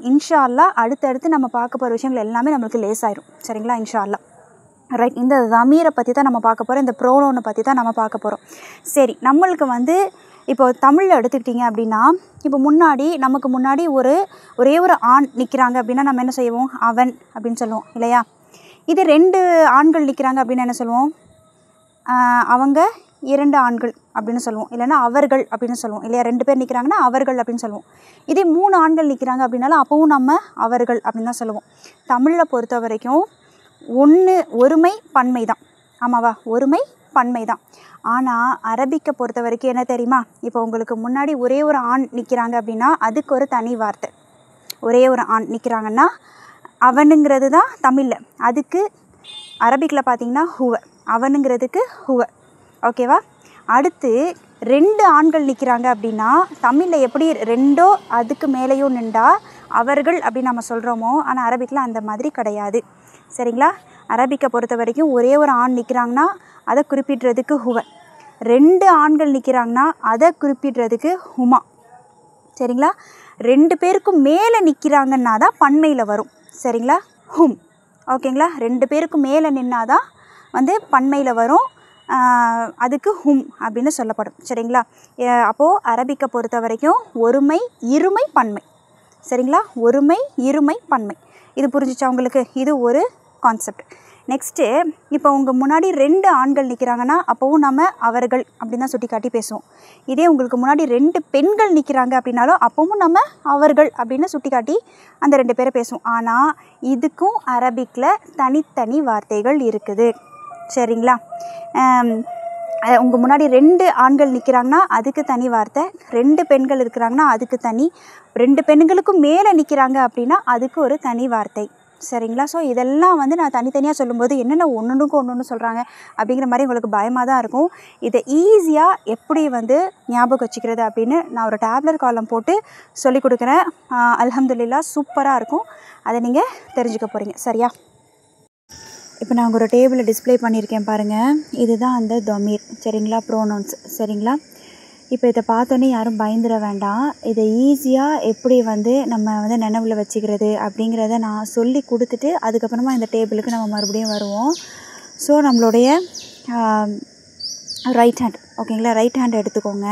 இன்ஷா அல்லாஹ் அடுத்தடுத்து நம்ம பார்க்க போகிற விஷயங்கள் எல்லாமே நம்மளுக்கு லேசாயிரும். சரிங்களா? இன்ஷா அல்லாஹ். ரைட். இந்த தமீரை பற்றி தான் நம்ம பார்க்க போகிறோம். இந்த ப்ரோனவுனை பற்றி தான் நம்ம பார்க்க போகிறோம். சரி, நம்மளுக்கு வந்து இப்போ தமிழில் எடுத்துக்கிட்டிங்க அப்படின்னா, இப்போ நமக்கு முன்னாடி ஒரே ஒரு ஆண் நிற்கிறாங்க அப்படின்னா நம்ம என்ன செய்வோம்? அவன் அப்படின்னு சொல்லுவோம் இல்லையா? இது 2 ஆண்கள் நிற்கிறாங்க அப்படின்னு என்ன சொல்லுவோம்? அவங்க 2 ஆண்கள் அப்படின்னு சொல்லுவோம், இல்லைன்னா அவர்கள் அப்படின்னு சொல்லுவோம் இல்லையா. 2 பேர் நிற்கிறாங்கன்னா அவர்கள் அப்படின்னு சொல்லுவோம். இதே 3 ஆண்கள் நிற்கிறாங்க அப்படின்னாலும் அப்போவும் நம்ம அவர்கள் அப்படின்னு தான் சொல்லுவோம். தமிழில் பொறுத்த வரைக்கும் ஒருமை பன்மை தான். ஆமாவா, ஒருமை பன்மை தான். ஆனால் அரபிக்கை பொறுத்த வரைக்கும் என்ன தெரியுமா, இப்போ உங்களுக்கு முன்னாடி ஒரே ஒரு ஆண் நிற்கிறாங்க அப்படின்னா அதுக்கு ஒரு தனி வார்த்தை. ஒரே ஒரு ஆண் நிற்கிறாங்கன்னா அவனுங்கிறது தான் தமிழில், அதுக்கு அரபிக்கில் பார்த்திங்கன்னா ஹுவ, அவனுங்கிறதுக்கு ஹுவ. ஓகேவா. அடுத்து 2 ஆண்கள் நிற்கிறாங்க அப்படின்னா தமிழில் எப்படி 2 அதுக்கு மேலேயோ நின்றா அவர்கள் அப்படின்னு நம்ம சொல்கிறோமோ, ஆனால் அரபிக்கில் அந்த மாதிரி கிடையாது. சரிங்களா. அரபிக்கை பொறுத்த வரைக்கும் ஒரே ஒரு ஆண் நிற்கிறாங்கன்னா அதை குறிப்பிடுறதுக்கு ஹுவ, 2 ஆண்கள் நிற்கிறாங்கன்னா அதை குறிப்பிடுறதுக்கு ஹுமா. சரிங்களா. 2 பேருக்கும் மேலே நிற்கிறாங்கன்னா தான் பன்மையில் வரும். சரிங்களா, ஹும். ஓகேங்களா. 2 பேருக்கும் மேலே நின்னாதான் வந்து பன்மையில் வரும், அதுக்கு ஹும் அப்படின்னு சொல்லப்படும். சரிங்களா. அப்போது அரபிக்கை பொறுத்த வரைக்கும் ஒருமை இருமை பன்மை. சரிங்களா, ஒருமை இருமை பன்மை. இது புரிஞ்சிச்சா உங்களுக்கு? இது ஒரு கான்செப்ட். நெக்ஸ்ட்டு, இப்போ உங்கள் முன்னாடி 2 ஆண்கள் நிற்கிறாங்கன்னா அப்போவும் நம்ம அவர்கள் அப்படின்னு தான் சுட்டி காட்டி பேசுவோம். இதே உங்களுக்கு முன்னாடி 2 பெண்கள் நிற்கிறாங்க அப்படின்னாலும் அப்போவும் நம்ம அவர்கள் அப்படின்னு சுட்டி காட்டி அந்த 2 பேரை பேசுவோம். ஆனால் இதுக்கும் அரபிக்கில் தனித்தனி வார்த்தைகள் இருக்குது. சரிங்களா. உங்கள் முன்னாடி 2 ஆண்கள் நிற்கிறாங்கன்னா அதுக்கு தனி வார்த்தை, 2 பெண்கள் இருக்கிறாங்கன்னா அதுக்கு தனி, 2 பெண்களுக்கும் மேலே நிற்கிறாங்க அப்படின்னா அதுக்கு ஒரு தனி வார்த்தை. சரிங்களா. ஸோ இதெல்லாம் வந்து நான் தனித்தனியாக சொல்லும்போது என்னென்ன ஒன்று சொல்கிறாங்க அப்படிங்கிற மாதிரி உங்களுக்கு பயமாக தான் இருக்கும். இதை ஈஸியாக எப்படி வந்து ஞாபகம் வச்சுக்கிறது அப்படின்னு நான் ஒரு டேப்லெட் காலம் போட்டு சொல்லி கொடுக்குறேன். அல்ஹம்துலில்லாஹ் சூப்பராக இருக்கும். அதை நீங்கள் தெரிஞ்சுக்க போகிறீங்க. சரியா. இப்போ நான் ஒரு டேபிளை டிஸ்பிளே பண்ணியிருக்கேன் பாருங்கள். இதுதான் அந்த தமீர். சரிங்களா, ப்ரோனவுன்ஸ். சரிங்களா. இப்போ இதை பார்த்தோன்னே யாரும் பயந்துட வேண்டாம். இதை ஈஸியாக எப்படி வந்து நம்ம வந்து நினைவில் வச்சுக்கிறது அப்படிங்கிறத நான் சொல்லி கொடுத்துட்டு அதுக்கப்புறமா இந்த டேபிளுக்கு நம்ம மறுபடியும் வருவோம். ஸோ நம்மளுடைய ரைட் ஹேண்ட், ஓகேங்களா, ரைட் ஹேண்ட் எடுத்துக்கோங்க.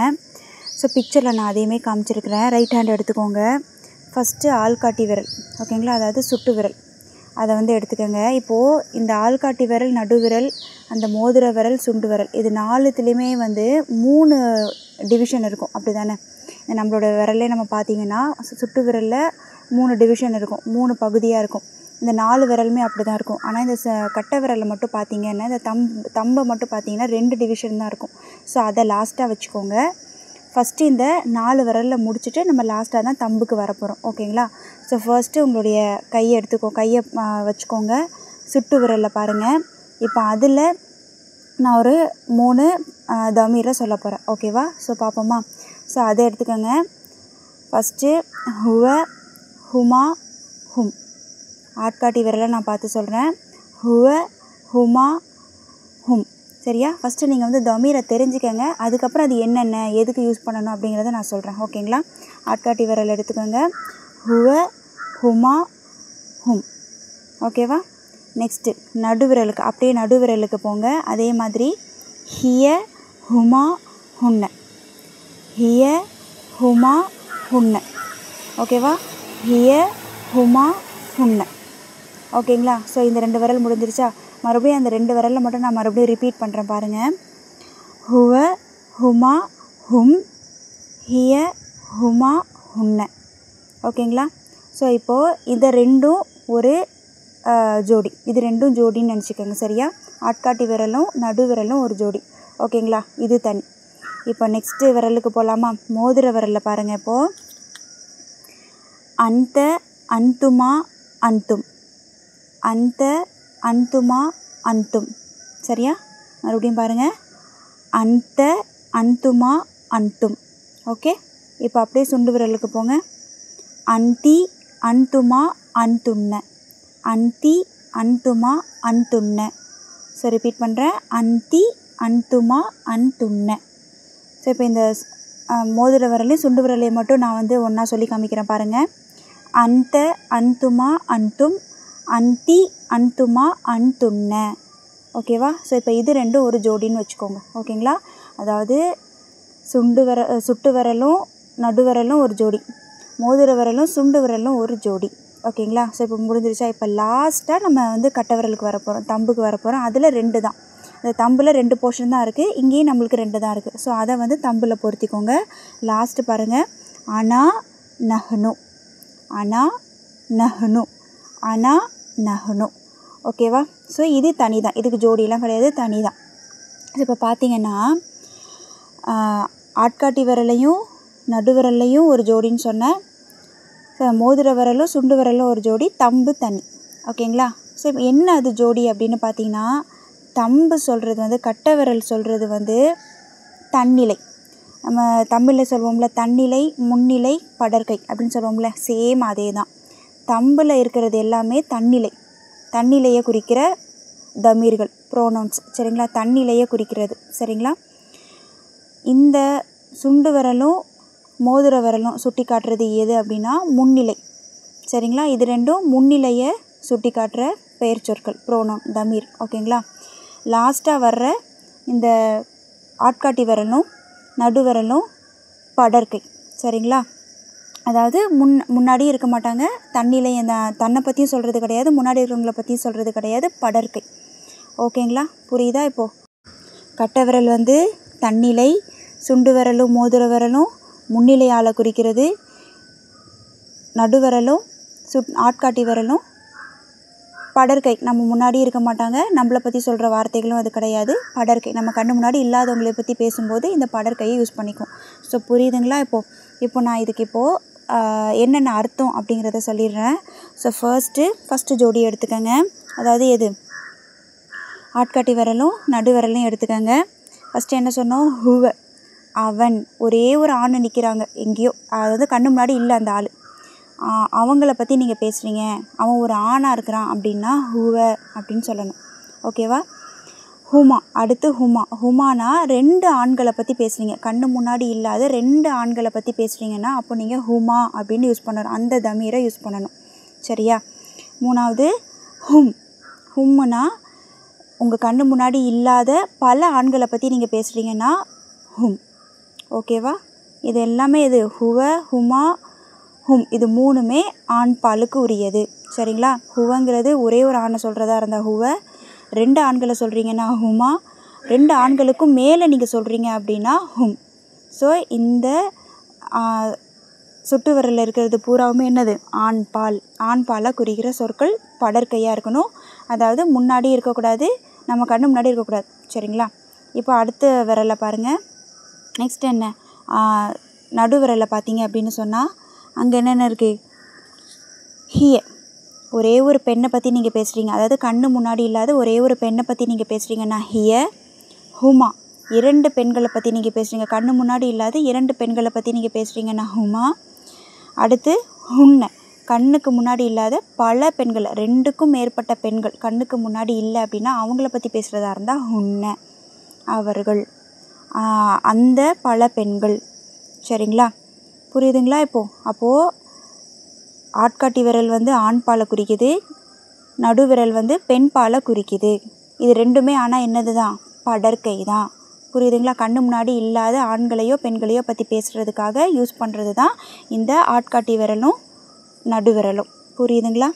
ஸோ பிக்சரில் நான் அதையுமே காமிச்சிருக்கிறேன். ரைட் ஹேண்ட் எடுத்துக்கோங்க. ஃபஸ்ட்டு ஆள்காட்டி விரல், ஓகேங்களா, அதாவது சுட்டு விரல், அதை வந்து எடுத்துக்கோங்க. இப்போது இந்த ஆள்காட்டி விரல், நடுவிரல், அந்த மோதிர விரல், சுண்டு விரல், இது 4த்துலேயுமே வந்து 3 டிவிஷன் இருக்கும். அப்படி தானே? நம்மளோட விரல்லே நம்ம பார்த்திங்கன்னா சுட்டு விரலில் 3 டிவிஷன் இருக்கும், 3 பகுதியாக இருக்கும். இந்த 4 விரலுமே அப்படி தான் இருக்கும். ஆனால் இந்த கட்டை விரலில் மட்டும் பார்த்திங்கன்னா, இந்த தம்பை மட்டும் பார்த்திங்கன்னா 2 டிவிஷன் தான் இருக்கும். ஸோ அதை லாஸ்ட்டாக வச்சுக்கோங்க. ஃபஸ்ட்டு இந்த 4 விரலில் முடிச்சுட்டு நம்ம லாஸ்ட்டாக தான் தம்புக்கு வரப்போகிறோம். ஓகேங்களா. ஸோ ஃபர்ஸ்ட்டு உங்களுடைய கையை கையை வச்சுக்கோங்க. சுட்டு விரலில் பாருங்கள். இப்போ அதில் நான் ஒரு 3 தமீரை சொல்ல போகிறேன். ஓகேவா. ஸோ பார்ப்போமா. ஸோ அதை எடுத்துக்கோங்க. ஃபஸ்ட்டு ஹுவ, ஹுமா, ஹும். ஆட்காட்டி விரலை நான் பார்த்து சொல்கிறேன். ஹுவ, ஹுமா, ஹும். சரியா. ஃபஸ்ட்டு நீங்கள் வந்து தமீரை தெரிஞ்சுக்கங்க, அதுக்கப்புறம் அது என்னென்ன எதுக்கு யூஸ் பண்ணணும் அப்படிங்கிறத நான் சொல்கிறேன். ஓகேங்களா. ஆட்காட்டி விரல் எடுத்துக்கோங்க. ஹுவ, ஹுமா, ஹும். ஓகேவா. நெக்ஸ்ட்டு நடுவிரலுக்கு, அப்படியே நடுவிரலுக்கு போங்க. அதே மாதிரி ஹிய, ஹுமா, ஹுன்ன, ஹிய, ஹுமா, ஹுன்ன. ஓகேவா. ஹிய, ஹுமா, ஹுன்ன. ஓகேங்களா. ஸோ இந்த 2 விரல் முடிஞ்சிருச்சா. மறுபடியும் அந்த 2 விரலில் மட்டும் நான் மறுபடியும் ரிப்பீட் பண்ணுறேன் பாருங்கள். ஹுவ, ஹுமா, ஹும், ஹிய, ஹுமா, ஹுன்ன. ஓகேங்களா. ஸோ இப்போது இதை 2ம் ஒரு ஜோடி, இது 2ம் ஜோடின்னு நினச்சிக்கோங்க. சரியா. ஆட்காட்டி விரலும் நடு விரலும் ஒரு ஜோடி. ஓகேங்களா. இது தனி. இப்போ நெக்ஸ்ட்டு விரலுக்கு போகலாமா. மோதிர விரலில் பாருங்கள். இப்போது அந்த, அந்துமா, அந்தும், அந்த, அந்துமா, அந்தும். சரியா. மறுபடியும் பாருங்கள். அந்த, அந்துமா, அந்தும். ஓகே. இப்போ அப்படியே சுண்டு விரலுக்கு போங்க. அந்தி, அந்துமா, அந்துன்ன, அந்தி, அந்துமா, அந்துன்ன. ஸோ ரிப்பீட் பண்ணுறேன். அந்தி, அந்துமா, அந்துன்ன. ஸோ இப்போ இந்த மோதிர விரலையும் சுண்டு விரலையும் மட்டும் நான் வந்து ஒன்றா சொல்லி காமிக்கிறேன் பாருங்கள். அந்த, அந்துமா, அந்தும், அந்தி, அந்துமா, அந்துன்ன. ஓகேவா. ஸோ இப்போ இது 2ம் ஒரு ஜோடின்னு வச்சுக்கோங்க. ஓகேங்களா. அதாவது சுட்டு விரலும் நடு விரலும் ஒரு ஜோடி, மோதிர விரலும் சுண்டு விரலும் ஒரு ஜோடி. ஓகேங்களா. ஸோ இப்போ முடிஞ்சிருச்சா. இப்போ லாஸ்ட்டாக நம்ம வந்து கட்டை விரலுக்கு வரப்போகிறோம், தம்புக்கு வரப்போகிறோம். அதில் 2 தான். இந்த தம்பில் 2 போர்ஷன் தான் இருக்குது, இங்கேயும் நம்மளுக்கு 2 தான் இருக்குது. ஸோ அதை வந்து தம்பில் பொருத்திக்கோங்க. லாஸ்ட்டு பாருங்கள், அனா நஹ்னு, அனா நஹ்னு, அனா நஹ்னு. ஓகேவா? ஸோ இது தனி தான், இதுக்கு ஜோடியெலாம் கிடையாது, தனி தான். இப்போ பார்த்தீங்கன்னா ஆட்காட்டி விரலையும் நடு விரல்லையும் ஒரு ஜோடின்னு சொன்னேன், மோதிர விரலும் சுண்டு விரலும் ஒரு ஜோடி, தம்பு தனி. ஓகேங்களா? ஸோ இப்போ என்ன அது ஜோடி அப்படின்னு பார்த்தீங்கன்னா, தம்பு சொல்கிறது வந்து கட்டை விரல் சொல்கிறது வந்து தன்னிலை. நம்ம தமிழில் சொல்வோம்ல, தன்னிலை முன்னிலை படற்கை அப்படின்னு சொல்லுவோம்ல, சேம் அதே தான். தம்பில் இருக்கிறது எல்லாமே தன்னிலை, தன்னிலையை குறிக்கிற தமீர்கள், ப்ரோனவுன்ஸ். சரிங்களா? தன்னிலையை குறிக்கிறது. சரிங்களா? இந்த சுண்டு விரலும் மோதிர விரலும் சுட்டி காட்டுறது எது அப்படின்னா முன்னிலை. சரிங்களா? இது ரெண்டும் முன்னிலையை சுட்டி காட்டுற பெயர் சொற்கள், ப்ரோனவுன், தமீர். ஓகேங்களா? லாஸ்ட்டாக வர்ற இந்த ஆட்காட்டி விரலும் நடு விரலும் படற்கை. சரிங்களா? அதாவது முன்னாடி இருக்க மாட்டாங்க, தன்னிலை, தன்னை பற்றியும் சொல்கிறது கிடையாது, முன்னாடி இருக்கிறவங்கள பற்றியும் சொல்கிறது கிடையாது, படற்கை. ஓகேங்களா? புரியுதா? இப்போது கட்டை விரல் வந்து தன்னிலை, சுண்டு விரலும் மோதிர விரலும் முன்னிலையால் குறிக்கிறது, நடுவிரலும் ஆட்காட்டி விரலும் படற்கை, நம்ம முன்னாடி இருக்க மாட்டாங்க, நம்மளை பற்றி சொல்கிற வார்த்தைகளும் அது கிடையாது, படற்கை. நம்ம கண்ணு முன்னாடி இல்லாதவங்களை பற்றி பேசும்போது இந்த படற்கையை யூஸ் பண்ணிக்கும். ஸோ புரியுதுங்களா? இப்போ நான் இதுக்கு என்னென்ன அர்த்தம் அப்படிங்கிறத சொல்லிடுறேன். ஸோ ஃபஸ்ட்டு ஜோடி எடுத்துக்கோங்க. அதாவது எது? ஆட்காட்டி விரலும் நடு விரலையும் எடுத்துக்கோங்க. ஃபஸ்ட்டு என்ன சொன்னோம்? ஹுவ, அவன். ஒரே ஒரு ஆண் நிற்கிறாங்க எங்கேயோ, அதாவது கண்ணு முன்னாடி இல்லை அந்த ஆள், அவங்கள பற்றி நீங்கள் பேசுகிறீங்க, அவன் ஒரு ஆணாக இருக்கிறான் அப்படின்னா ஹுவ அப்படின்னு சொல்லணும். ஓகேவா? ஹுமா. அடுத்து ஹுமானா 2 ஆண்களை பற்றி பேசுகிறீங்க, கண்ணு முன்னாடி இல்லாத 2 ஆண்களை பற்றி பேசுகிறீங்கன்னா அப்போ நீங்கள் ஹுமா அப்படின்னு யூஸ் பண்ணணும், அந்த தமீரை யூஸ் பண்ணணும். சரியா? 3வது ஹும்முனா உங்கள் கண்ணு முன்னாடி இல்லாத பல ஆண்களை பற்றி நீங்கள் பேசுகிறீங்கன்னா ஹும். ஓகேவா? இது எல்லாமே இது ஹுவ, ஹுமா, ஹும், இது 3மே ஆண் பாலுக்கு உரியது. சரிங்களா? ஹுவங்கிறது ஒரே ஒரு ஆணை சொல்கிறதா இருந்தால் ஹுவ, 2 ஆண்களை சொல்கிறீங்கன்னா ஹுமா, 2 ஆண்களுக்கும் மேலே நீங்கள் சொல்கிறீங்க அப்படின்னா ஹும். ஸோ இந்த சுட்டு விரலில் இருக்கிறது பூராவுமே என்னது? ஆண் பாலை குறிக்கிற சொற்கள் படற்கையாக இருக்கணும். அதாவது முன்னாடி இருக்கக்கூடாது, நம்ம கண்ணு முன்னாடி இருக்கக்கூடாது. சரிங்களா? இப்போ அடுத்த விரலை பாருங்கள். நெக்ஸ்ட் என்ன? நடு விரலை பார்த்தீங்க அப்படின்னு சொன்னால் அங்கே என்னென்ன இருக்குது? ஹிய, ஒரே ஒரு பெண்ணை பற்றி நீங்கள் பேசுகிறீங்க, அதாவது கண்ணு முன்னாடி இல்லாத ஒரே ஒரு பெண்ணை பற்றி நீங்கள் பேசுகிறீங்கன்னா ஹிய. ஹுமா, 2 பெண்களை பற்றி நீங்கள் பேசுகிறீங்க, கண்ணு முன்னாடி இல்லாத 2 பெண்களை பற்றி நீங்கள் பேசுகிறீங்கன்னா ஹுமா. அடுத்து ஹுன்ன, கண்ணுக்கு முன்னாடி இல்லாத பல பெண்கள், 2க்கும் மேற்பட்ட பெண்கள் கண்ணுக்கு முன்னாடி இல்லை அப்படின்னா அவங்கள பற்றி பேசுகிறதா இருந்தால் ஹுன்ன, அவர்கள், அந்த பல பெண்கள். சரிங்களா? புரியுதுங்களா? அப்போது ஆட்காட்டி விரல் வந்து ஆண் பாலை குறிக்குது, நடு விரல் வந்து பெண் பாலை குறிக்குது. இது 2மே ஆனால் என்னது தான்? படற்கை தான். புரியுதுங்களா? கண்ணு முன்னாடி இல்லாத ஆண்களையோ பெண்களையோ பற்றி பேசுகிறதுக்காக யூஸ் பண்ணுறது தான் இந்த ஆட்காட்டி விரலும் நடு விரலும். புரியுதுங்களா?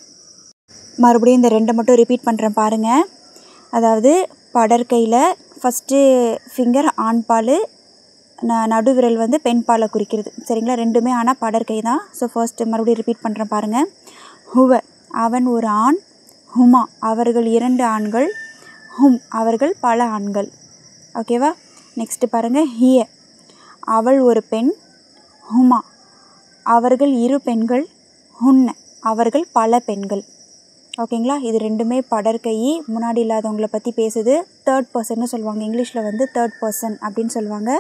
மறுபடியும் இந்த 2 மட்டும் ரிப்பீட் பண்ணுறேன் பாருங்கள். அதாவது படற்கையில் ஃபஸ்ட்டு ஃபிங்கர் ஆண் பால், நடு விரல் வந்து பெண் பாலை குறிக்கிறது. சரிங்களா? 2மே ஆனால் படற்கை தான். ஸோ ஃபர்ஸ்ட்டு மறுபடியும் ரிப்பீட் பண்ணுறேன் பாருங்கள். ஹுவ, அவன் ஒரு ஆண். ஹுமா, அவர்கள் 2 ஆண்கள். ஹும், அவர்கள் பல ஆண்கள். ஓகேவா? நெக்ஸ்ட்டு பாருங்கள். ஹிய, அவள் ஒரு பெண். ஹுமா, அவர்கள் 2 பெண்கள். ஹுன்ன, அவர்கள் பல பெண்கள். ஓகேங்களா? இது 2மே படற்கை, முன்னாடி இல்லாதவங்களை பற்றி பேசுது. 3rd பர்சன்னு சொல்லுவாங்க, இங்கிலீஷில் வந்து 3rd பர்சன் அப்படின்னு சொல்லுவாங்க.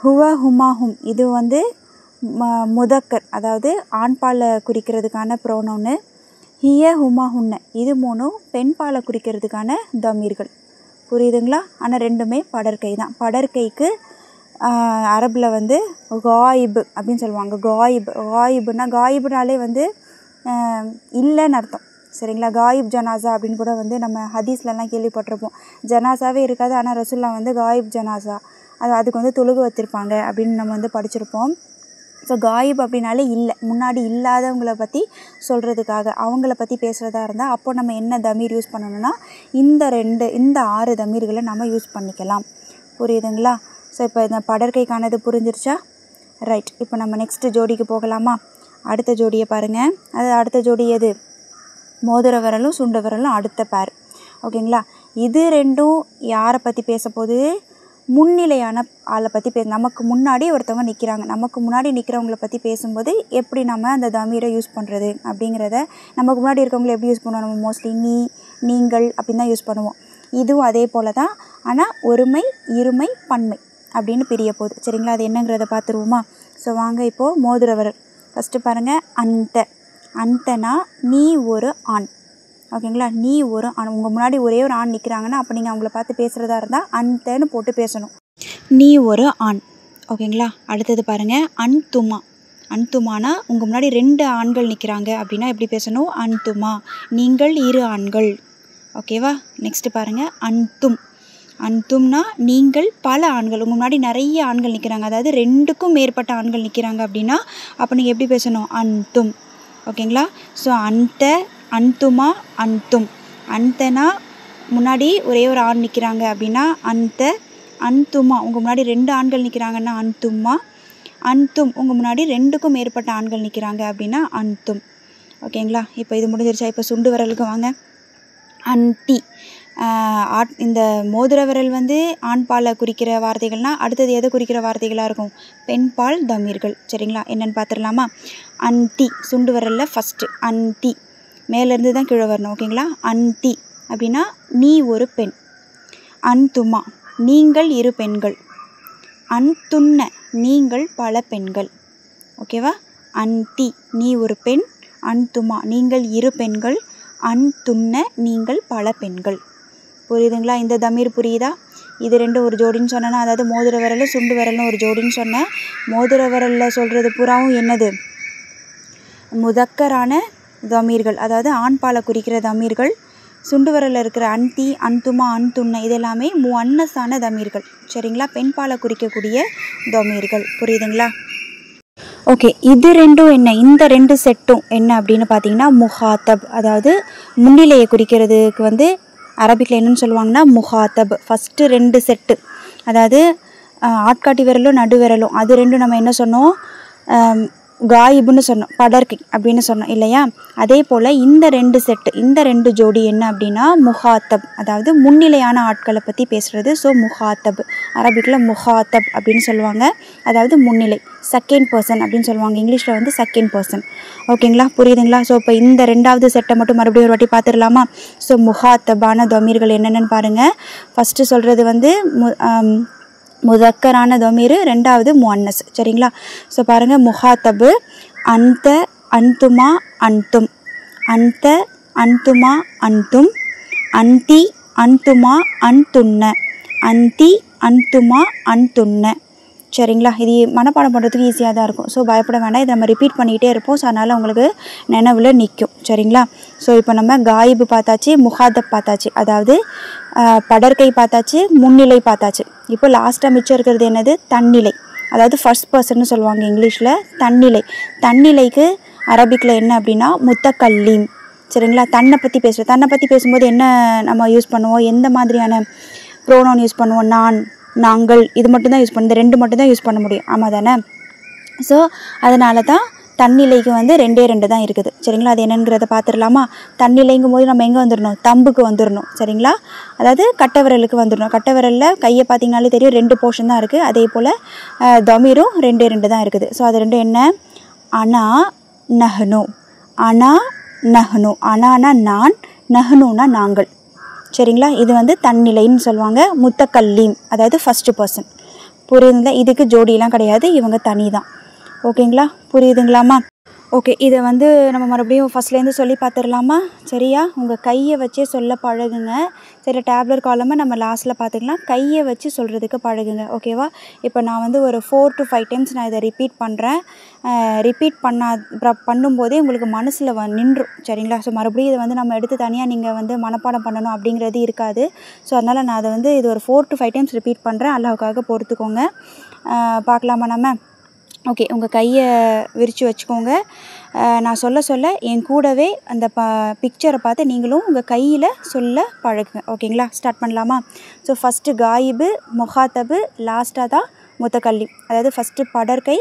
ஹுவ, ஹுமா, ஹும், இது வந்து முதக்கர், அதாவது ஆண் பாலை குறிக்கிறதுக்கான ப்ரோனவுனு. ஹிய, ஹுமா, ஹுன்ன, இது 3ம் பெண் பாலை குறிக்கிறதுக்கான தமீர்கள். புரியுதுங்களா? ஆனால் 2மே படற்கை தான். படற்கைக்கு அரபில் வந்து காயிபு அப்படின்னு சொல்லுவாங்க. காயிபுனாலே வந்து இல்லைன்னு அர்த்தம். சரிங்களா? காயிப் ஜனாசா அப்படின்னு கூட வந்து நம்ம ஹதீஸ்லலாம் கேள்விப்பட்டிருப்போம். ஜனாசாவே இருக்காது, ஆனால் ரசூல்லா வந்து காயிப் ஜனாசா, அதுக்கு வந்து தொழுகு வச்சுருப்பாங்க அப்படின்னு நம்ம வந்து படிச்சிருப்போம். ஸோ காயிப் அப்படின்னாலே இல்லை, முன்னாடி இல்லாதவங்கள பற்றி சொல்கிறதுக்காக, அவங்கள பற்றி பேசுகிறதா இருந்தால் அப்போ நம்ம என்ன தமீர் யூஸ் பண்ணணும்னா இந்த 6 தமீர்களை நம்ம யூஸ் பண்ணிக்கலாம். புரியுதுங்களா? ஸோ இப்போ இந்த படற்கைக்கானது புரிஞ்சிருச்சா? ரைட். இப்போ நம்ம நெக்ஸ்ட்டு ஜோடிக்கு போகலாமா? அடுத்த ஜோடியை பாருங்கள். அது அடுத்த ஜோடி எது? மோதிர விரலும் சுண்டு விரலும் அடுத்த பேர். ஓகேங்களா? இது ரெண்டும் யாரை பற்றி பேச போகுது? முன்னிலையான ஆளை பற்றி நமக்கு முன்னாடி ஒருத்தவங்க நிற்கிறாங்க, நமக்கு முன்னாடி நிற்கிறவங்கள பற்றி பேசும்போது எப்படி நம்ம அந்த தமீரை யூஸ் பண்ணுறது அப்படிங்கிறத, நமக்கு முன்னாடி இருக்கவங்கள எப்படி யூஸ் பண்ணுவோம்? நம்ம மோஸ்ட்லி நீ, நீங்கள் அப்படின்னு தான் யூஸ் பண்ணுவோம். இதுவும் அதே போல் தான், ஆனால் ஒருமை, இருமை, பன்மை அப்படின்னு பிரிய போகுது. சரிங்களா? அது என்னங்கிறத பார்த்துருவோமா? ஸோ வாங்க இப்போது மோதிர விரல். ஃபஸ்ட்டு பாருங்கள், அந்தனா நீ ஒரு ஆண். ஓகேங்களா? நீ ஒரு ஆண். உங்கள் முன்னாடி ஒரே ஒரு ஆண் நிற்கிறாங்கன்னா அப்போ நீங்கள் அவங்கள பார்த்து பேசுகிறதா இருந்தால் அந்தன்னு போட்டு பேசணும். நீ ஒரு ஆண். ஓகேங்களா? அடுத்தது பாருங்கள், அன்துமானா உங்கள் முன்னாடி 2 ஆண்கள் நிற்கிறாங்க அப்படின்னா எப்படி பேசணும்? அன்துமா, நீங்கள் 2 ஆண்கள். ஓகேவா? நெக்ஸ்ட்டு பாருங்கள், அன்தும்னா நீங்கள் பல ஆண்கள். உங்கள் முன்னாடி நிறைய ஆண்கள் நிற்கிறாங்க, அதாவது 2க்கும் மேற்பட்ட ஆண்கள் நிற்கிறாங்க அப்படின்னா அப்போ நீங்கள் எப்படி பேசணும்? அன்தும். ஓகேங்களா? ஸோ அன்துமா, அந்தனா முன்னாடி ஒரே ஒரு ஆண் நிற்கிறாங்க அப்படின்னா அன்துமா உங்கள் முன்னாடி 2 ஆண்கள் நிற்கிறாங்கன்னா அன்தும்மா, அன்தும் உங்கள் முன்னாடி 2க்கும் மேற்பட்ட ஆண்கள் நிற்கிறாங்க அப்படின்னா அன்தும். ஓகேங்களா? இப்போ இது முடிஞ்சிருச்சா? இப்போ சுண்டு விரலுக்கு வாங்க. அன்தி. இந்த மோதிர விரல் வந்து ஆண் பாலை குறிக்கிற வார்த்தைகள்னால் அடுத்தது எதை குறிக்கிற வார்த்தைகளாக இருக்கும்? பெண் பால் தமீர்கள். சரிங்களா? என்னென்னு பார்த்துடலாமா? அன்தி சுண்டு விரலில் ஃபஸ்ட்டு அன்தி, மேலேருந்து தான் கீழே வரணும். ஓகேங்களா? அன்தி அப்படின்னா நீ ஒரு பெண். அன்துமா நீங்கள் 2 பெண்கள். அன்துன்ன நீங்கள் பல பெண்கள். ஓகேவா? அன்தி நீ ஒரு பெண், அன்துமா நீங்கள் 2 பெண்கள், அன்துன்ன நீங்கள் பல பெண்கள். புரியுதுங்களா? இந்த தமீர் புரியுதா? இது 2 ஒரு ஜோடின்னு சொன்னேன்னா, அதாவது மோதிர விரலும் சுண்டு விரலும் ஒரு ஜோடின்னு சொன்னேன். மோதிர விரலில் சொல்கிறது பூராவும் என்னது? முதக்கரான தமீர்கள், அதாவது ஆண் பாலை குறிக்கிற தமீர்கள். சுண்டு விரலில் இருக்கிற அன்தி, அன்துமா, அன்துன்ன இது எல்லாமே முஅன்னஸான தமீர்கள். சரிங்களா? பெண் பாலை குறிக்கக்கூடிய தமீர்கள். புரியுதுங்களா? ஓகே. இது ரெண்டும் என்ன? இந்த 2 செட்டும் என்ன அப்படின்னு பார்த்தீங்கன்னா முஹாத்தப், அதாவது முன்னிலையை குறிக்கிறதுக்கு வந்து அரபிக்கில் என்னென்னு சொல்லுவாங்கன்னா முஹாத்தப். ஃபஸ்ட்டு 2 செட்டு, அதாவது ஆட்காட்டி விரலும் நடு விரலும், அது 2 நம்ம என்ன சொன்னோம்? காயிபுன்னு சொன்னோம், படர்க்கை அப்படின்னு சொன்னோம் இல்லையா? அதே போல் இந்த 2 செட்டு, இந்த 2 ஜோடி என்ன அப்படின்னா முஹாத்தப், அதாவது முன்னிலையான ஆட்களை பற்றி பேசுகிறது. ஸோ முஹாத்தப், அரபிக்கில் முஹாத்தப் அப்படின்னு சொல்லுவாங்க, அதாவது முன்னிலை, செகண்ட் பர்சன் அப்படின்னு சொல்லுவாங்க. இங்கிலீஷில் வந்து செகண்ட் பர்சன். ஓகேங்களா? புரியுதுங்களா? ஸோ இப்போ இந்த 2வது செட்டை மட்டும் மறுபடியும் ஒரு வாட்டி பார்த்துடலாமா? ஸோ முஹாத்தபான தமீர்கள் என்னென்னு பாருங்கள். ஃபஸ்ட்டு சொல்கிறது வந்து முதக்கரான தமீர், 2வது முஅன்னஸ். சரிங்களா? ஸோ பாருங்கள், முஹாத்தபு அந்த, அன்துமா, அன்தும், அந்த, அன்துமா, அன்தும், அந்தி, அன்துமா, அன்துன்ன, அந்தி, அன்துமா, அன்துன்ன. சரிங்களா? இது மனப்பாடம் பண்ணுறதுக்கு ஈஸியாக தான் இருக்கும். ஸோ பயப்பட வேண்டாம், இதை நம்ம ரிப்பீட் பண்ணிக்கிட்டே இருப்போம். ஸோ அதனால் உங்களுக்கு நினைவில் நிற்கும். சரிங்களா? ஸோ இப்போ நம்ம காயிபு பார்த்தாச்சு, முஹாத்தப் பார்த்தாச்சு, அதாவது படற்கை பார்த்தாச்சு, முன்னிலை பார்த்தாச்சு. இப்போ லாஸ்ட்டாக மிச்சம் இருக்கிறது என்னது? தன்னிலை, அதாவது ஃபர்ஸ்ட் பர்சன்னு சொல்லுவாங்க இங்கிலீஷில். தன்னிலைக்கு அரபிக்கில் என்ன அப்படின்னா முத்தக்கல்லீம். சரிங்களா? தன்னை பற்றி பேசும்போது என்ன நம்ம யூஸ் பண்ணுவோம்? எந்த மாதிரியான ப்ரோனவுன் யூஸ் பண்ணுவோம்? நான், நாங்கள், இது மட்டும்தான் யூஸ் பண்ண, இந்த 2 மட்டும்தான் யூஸ் பண்ண முடியும். ஆமாம் தானே? ஸோ அதனால தான் தன்னிலைக்கு வந்து 2 தான் இருக்குது. சரிங்களா? அது என்னங்கிறத பார்த்துடலாமா? தன்னிலைங்கும் போது நம்ம எங்கே வந்துடணும்? தம்புக்கு வந்துடணும். சரிங்களா? அதாவது கட்டை விரலுக்கு வந்துடணும். கட்டை விரலில் கையை பார்த்திங்கனாலே தெரியும் 2 போர்ஷன் தான் இருக்குது. அதே போல் தமீரும் 2 தான் இருக்குது. ஸோ அது 2 என்ன? அனா, நஹ்னு. அனா, நஹ்னு. அனானா நான், நஹ்னுனா நாங்கள். சரிங்களா? இது வந்து தன்னிலைன்னு சொல்லுவாங்க. முத்தக்கல்லீம், அதாவது ஃபஸ்ட்டு பர்சன். புரியுதுங்களா? இதுக்கு ஜோடியெலாம் கிடையாது, இவங்க தனி தான். ஓகேங்களா? புரியுதுங்களாம்மா? ஓகே. இதை வந்து நம்ம மறுபடியும் ஃபஸ்ட்லேருந்து சொல்லி பார்த்துடலாமா? சரியா? உங்கள் கையை வச்சே சொல்ல பழகுங்க. சரி, டேப்லர் காலமாக நம்ம லாஸ்ட்டில் பார்த்துக்கலாம். கையை வச்சு சொல்கிறதுக்கு பழகுங்க. ஓகேவா? இப்போ நான் வந்து ஒரு 4 to 5 டைம்ஸ் நான் இதை ரிப்பீட் பண்ணுறேன். ரிப்பீட் பண்ணும்போதே உங்களுக்கு மனசில் நின்றும். சரிங்களா? ஸோ மறுபடியும் இதை வந்து நம்ம எடுத்து தனியாக நீங்கள் வந்து மனப்பாடம் பண்ணணும் அப்படிங்கிறது இருக்காது. ஸோ அதனால் நான் அதை வந்து இது ஒரு 4 to 5 டைம்ஸ் ரிப்பீட் பண்ணுறேன். அல்லாஹ்வுக்காக பொறுத்துக்கோங்க. பார்க்கலாமா நம்ம? ஓகே, உங்கள் கையை விரித்து வச்சுக்கோங்க. நான் சொல்ல என் கூடவே அந்த பிக்சரை பார்த்து நீங்களும் உங்கள் கையில் சொல்ல பழகுங்க. ஓகேங்களா? ஸ்டார்ட் பண்ணலாமா? ஸோ ஃபஸ்ட்டு காயிபு, முகாத்தபு, லாஸ்ட்டாக தான் முத்தக்கல்லிம். அதாவது ஃபஸ்ட்டு படற்கை,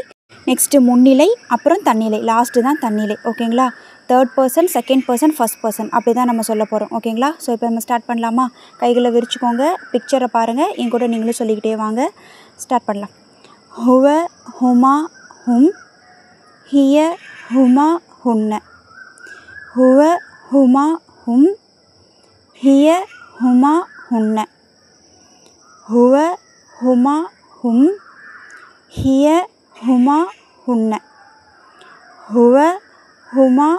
நெக்ஸ்ட்டு முன்னிலை, அப்புறம் தன்னிலை, லாஸ்ட்டு தான் தன்னிலை. ஓகேங்களா? Third person, second person, first person அப்படி தான் நம்ம சொல்ல போகிறோம். ஓகேங்களா? ஸோ இப்போ நம்ம ஸ்டார்ட் பண்ணலாமா? கைகளை விரிச்சுக்கோங்க, பிக்சரை பாருங்கள், என் கூட நீங்களும் சொல்லிக்கிட்டே வாங்க. ஸ்டார்ட் பண்ணலாம். ஹுவ, ஹுமா, ஹும், ஹிய, ஹுமா, ஹுன்ன. ஹுவ, ஹுமா, ஹும், ஹிய, ஹுமா, ஹுன்ன. ஹுவ, ஹுமா, ஹும், ஹிய, ஹுமா, ஹுன்ன. ஹுவ, ஹுமா,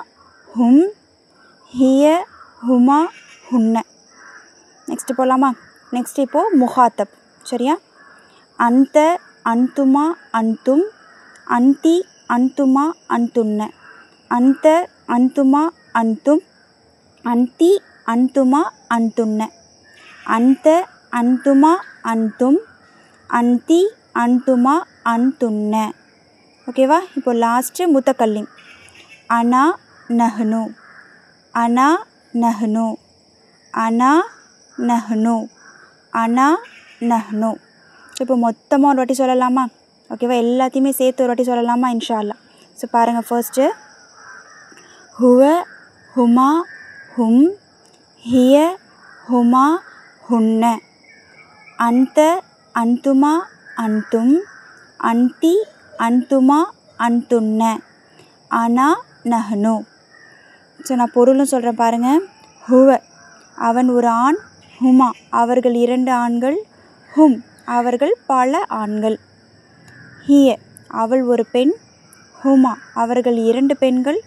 ஹும், ஹிய, ஹுமா, ஹுன்ன. நெக்ஸ்ட்டு போகலாமா? நெக்ஸ்ட் இப்போது முகாத்தப். சரியா? அந்த, அந்துமா, அந்தும், அந்தி, அந்துமா, அந்துன்ன. அந்த, அந்துமா, அந்தும், அந்தி, அந்துமா, அந்துன்ன. அந்த, அந்துமா, அந்தும், அந்தி, அந்துமா, அந்துன்ன. ஓகேவா? இப்போ லாஸ்ட்டு முத்தக்கல்லிம். அனா, நஹ்னு, அனா, நஹ்னு, அனா, நஹ்னு, அனா, நஹ்னு. இப்போ மொத்தமாக ஒரு வாட்டி சொல்லலாமா? ஓகேவா? எல்லாத்தையுமே சேர்த்து ஒரு வாட்டி சொல்லலாமா? இன்ஷா அல்லாஹ். ஸோ பாருங்கள், ஃபர்ஸ்ட்டு ஹுவ, ஹுமா, ஹும், ஹிய, ஹுமா, ஹுன்ன. அந்த, அந்துமா, அந்தும், அந்தி, அந்துமா, அந்துன்ன. அனா, நஹ்னு. ஸோ நான் பொருளும் சொல்கிறேன் பாருங்கள். ஹுவ அவன் ஒரு ஆண், ஹுமா அவர்கள் 2 ஆண்கள், ஹும் அவர்கள் பல ஆண்கள். ஹிய அவள் ஒரு பெண், ஹுமா அவர்கள் 2 பெண்கள்,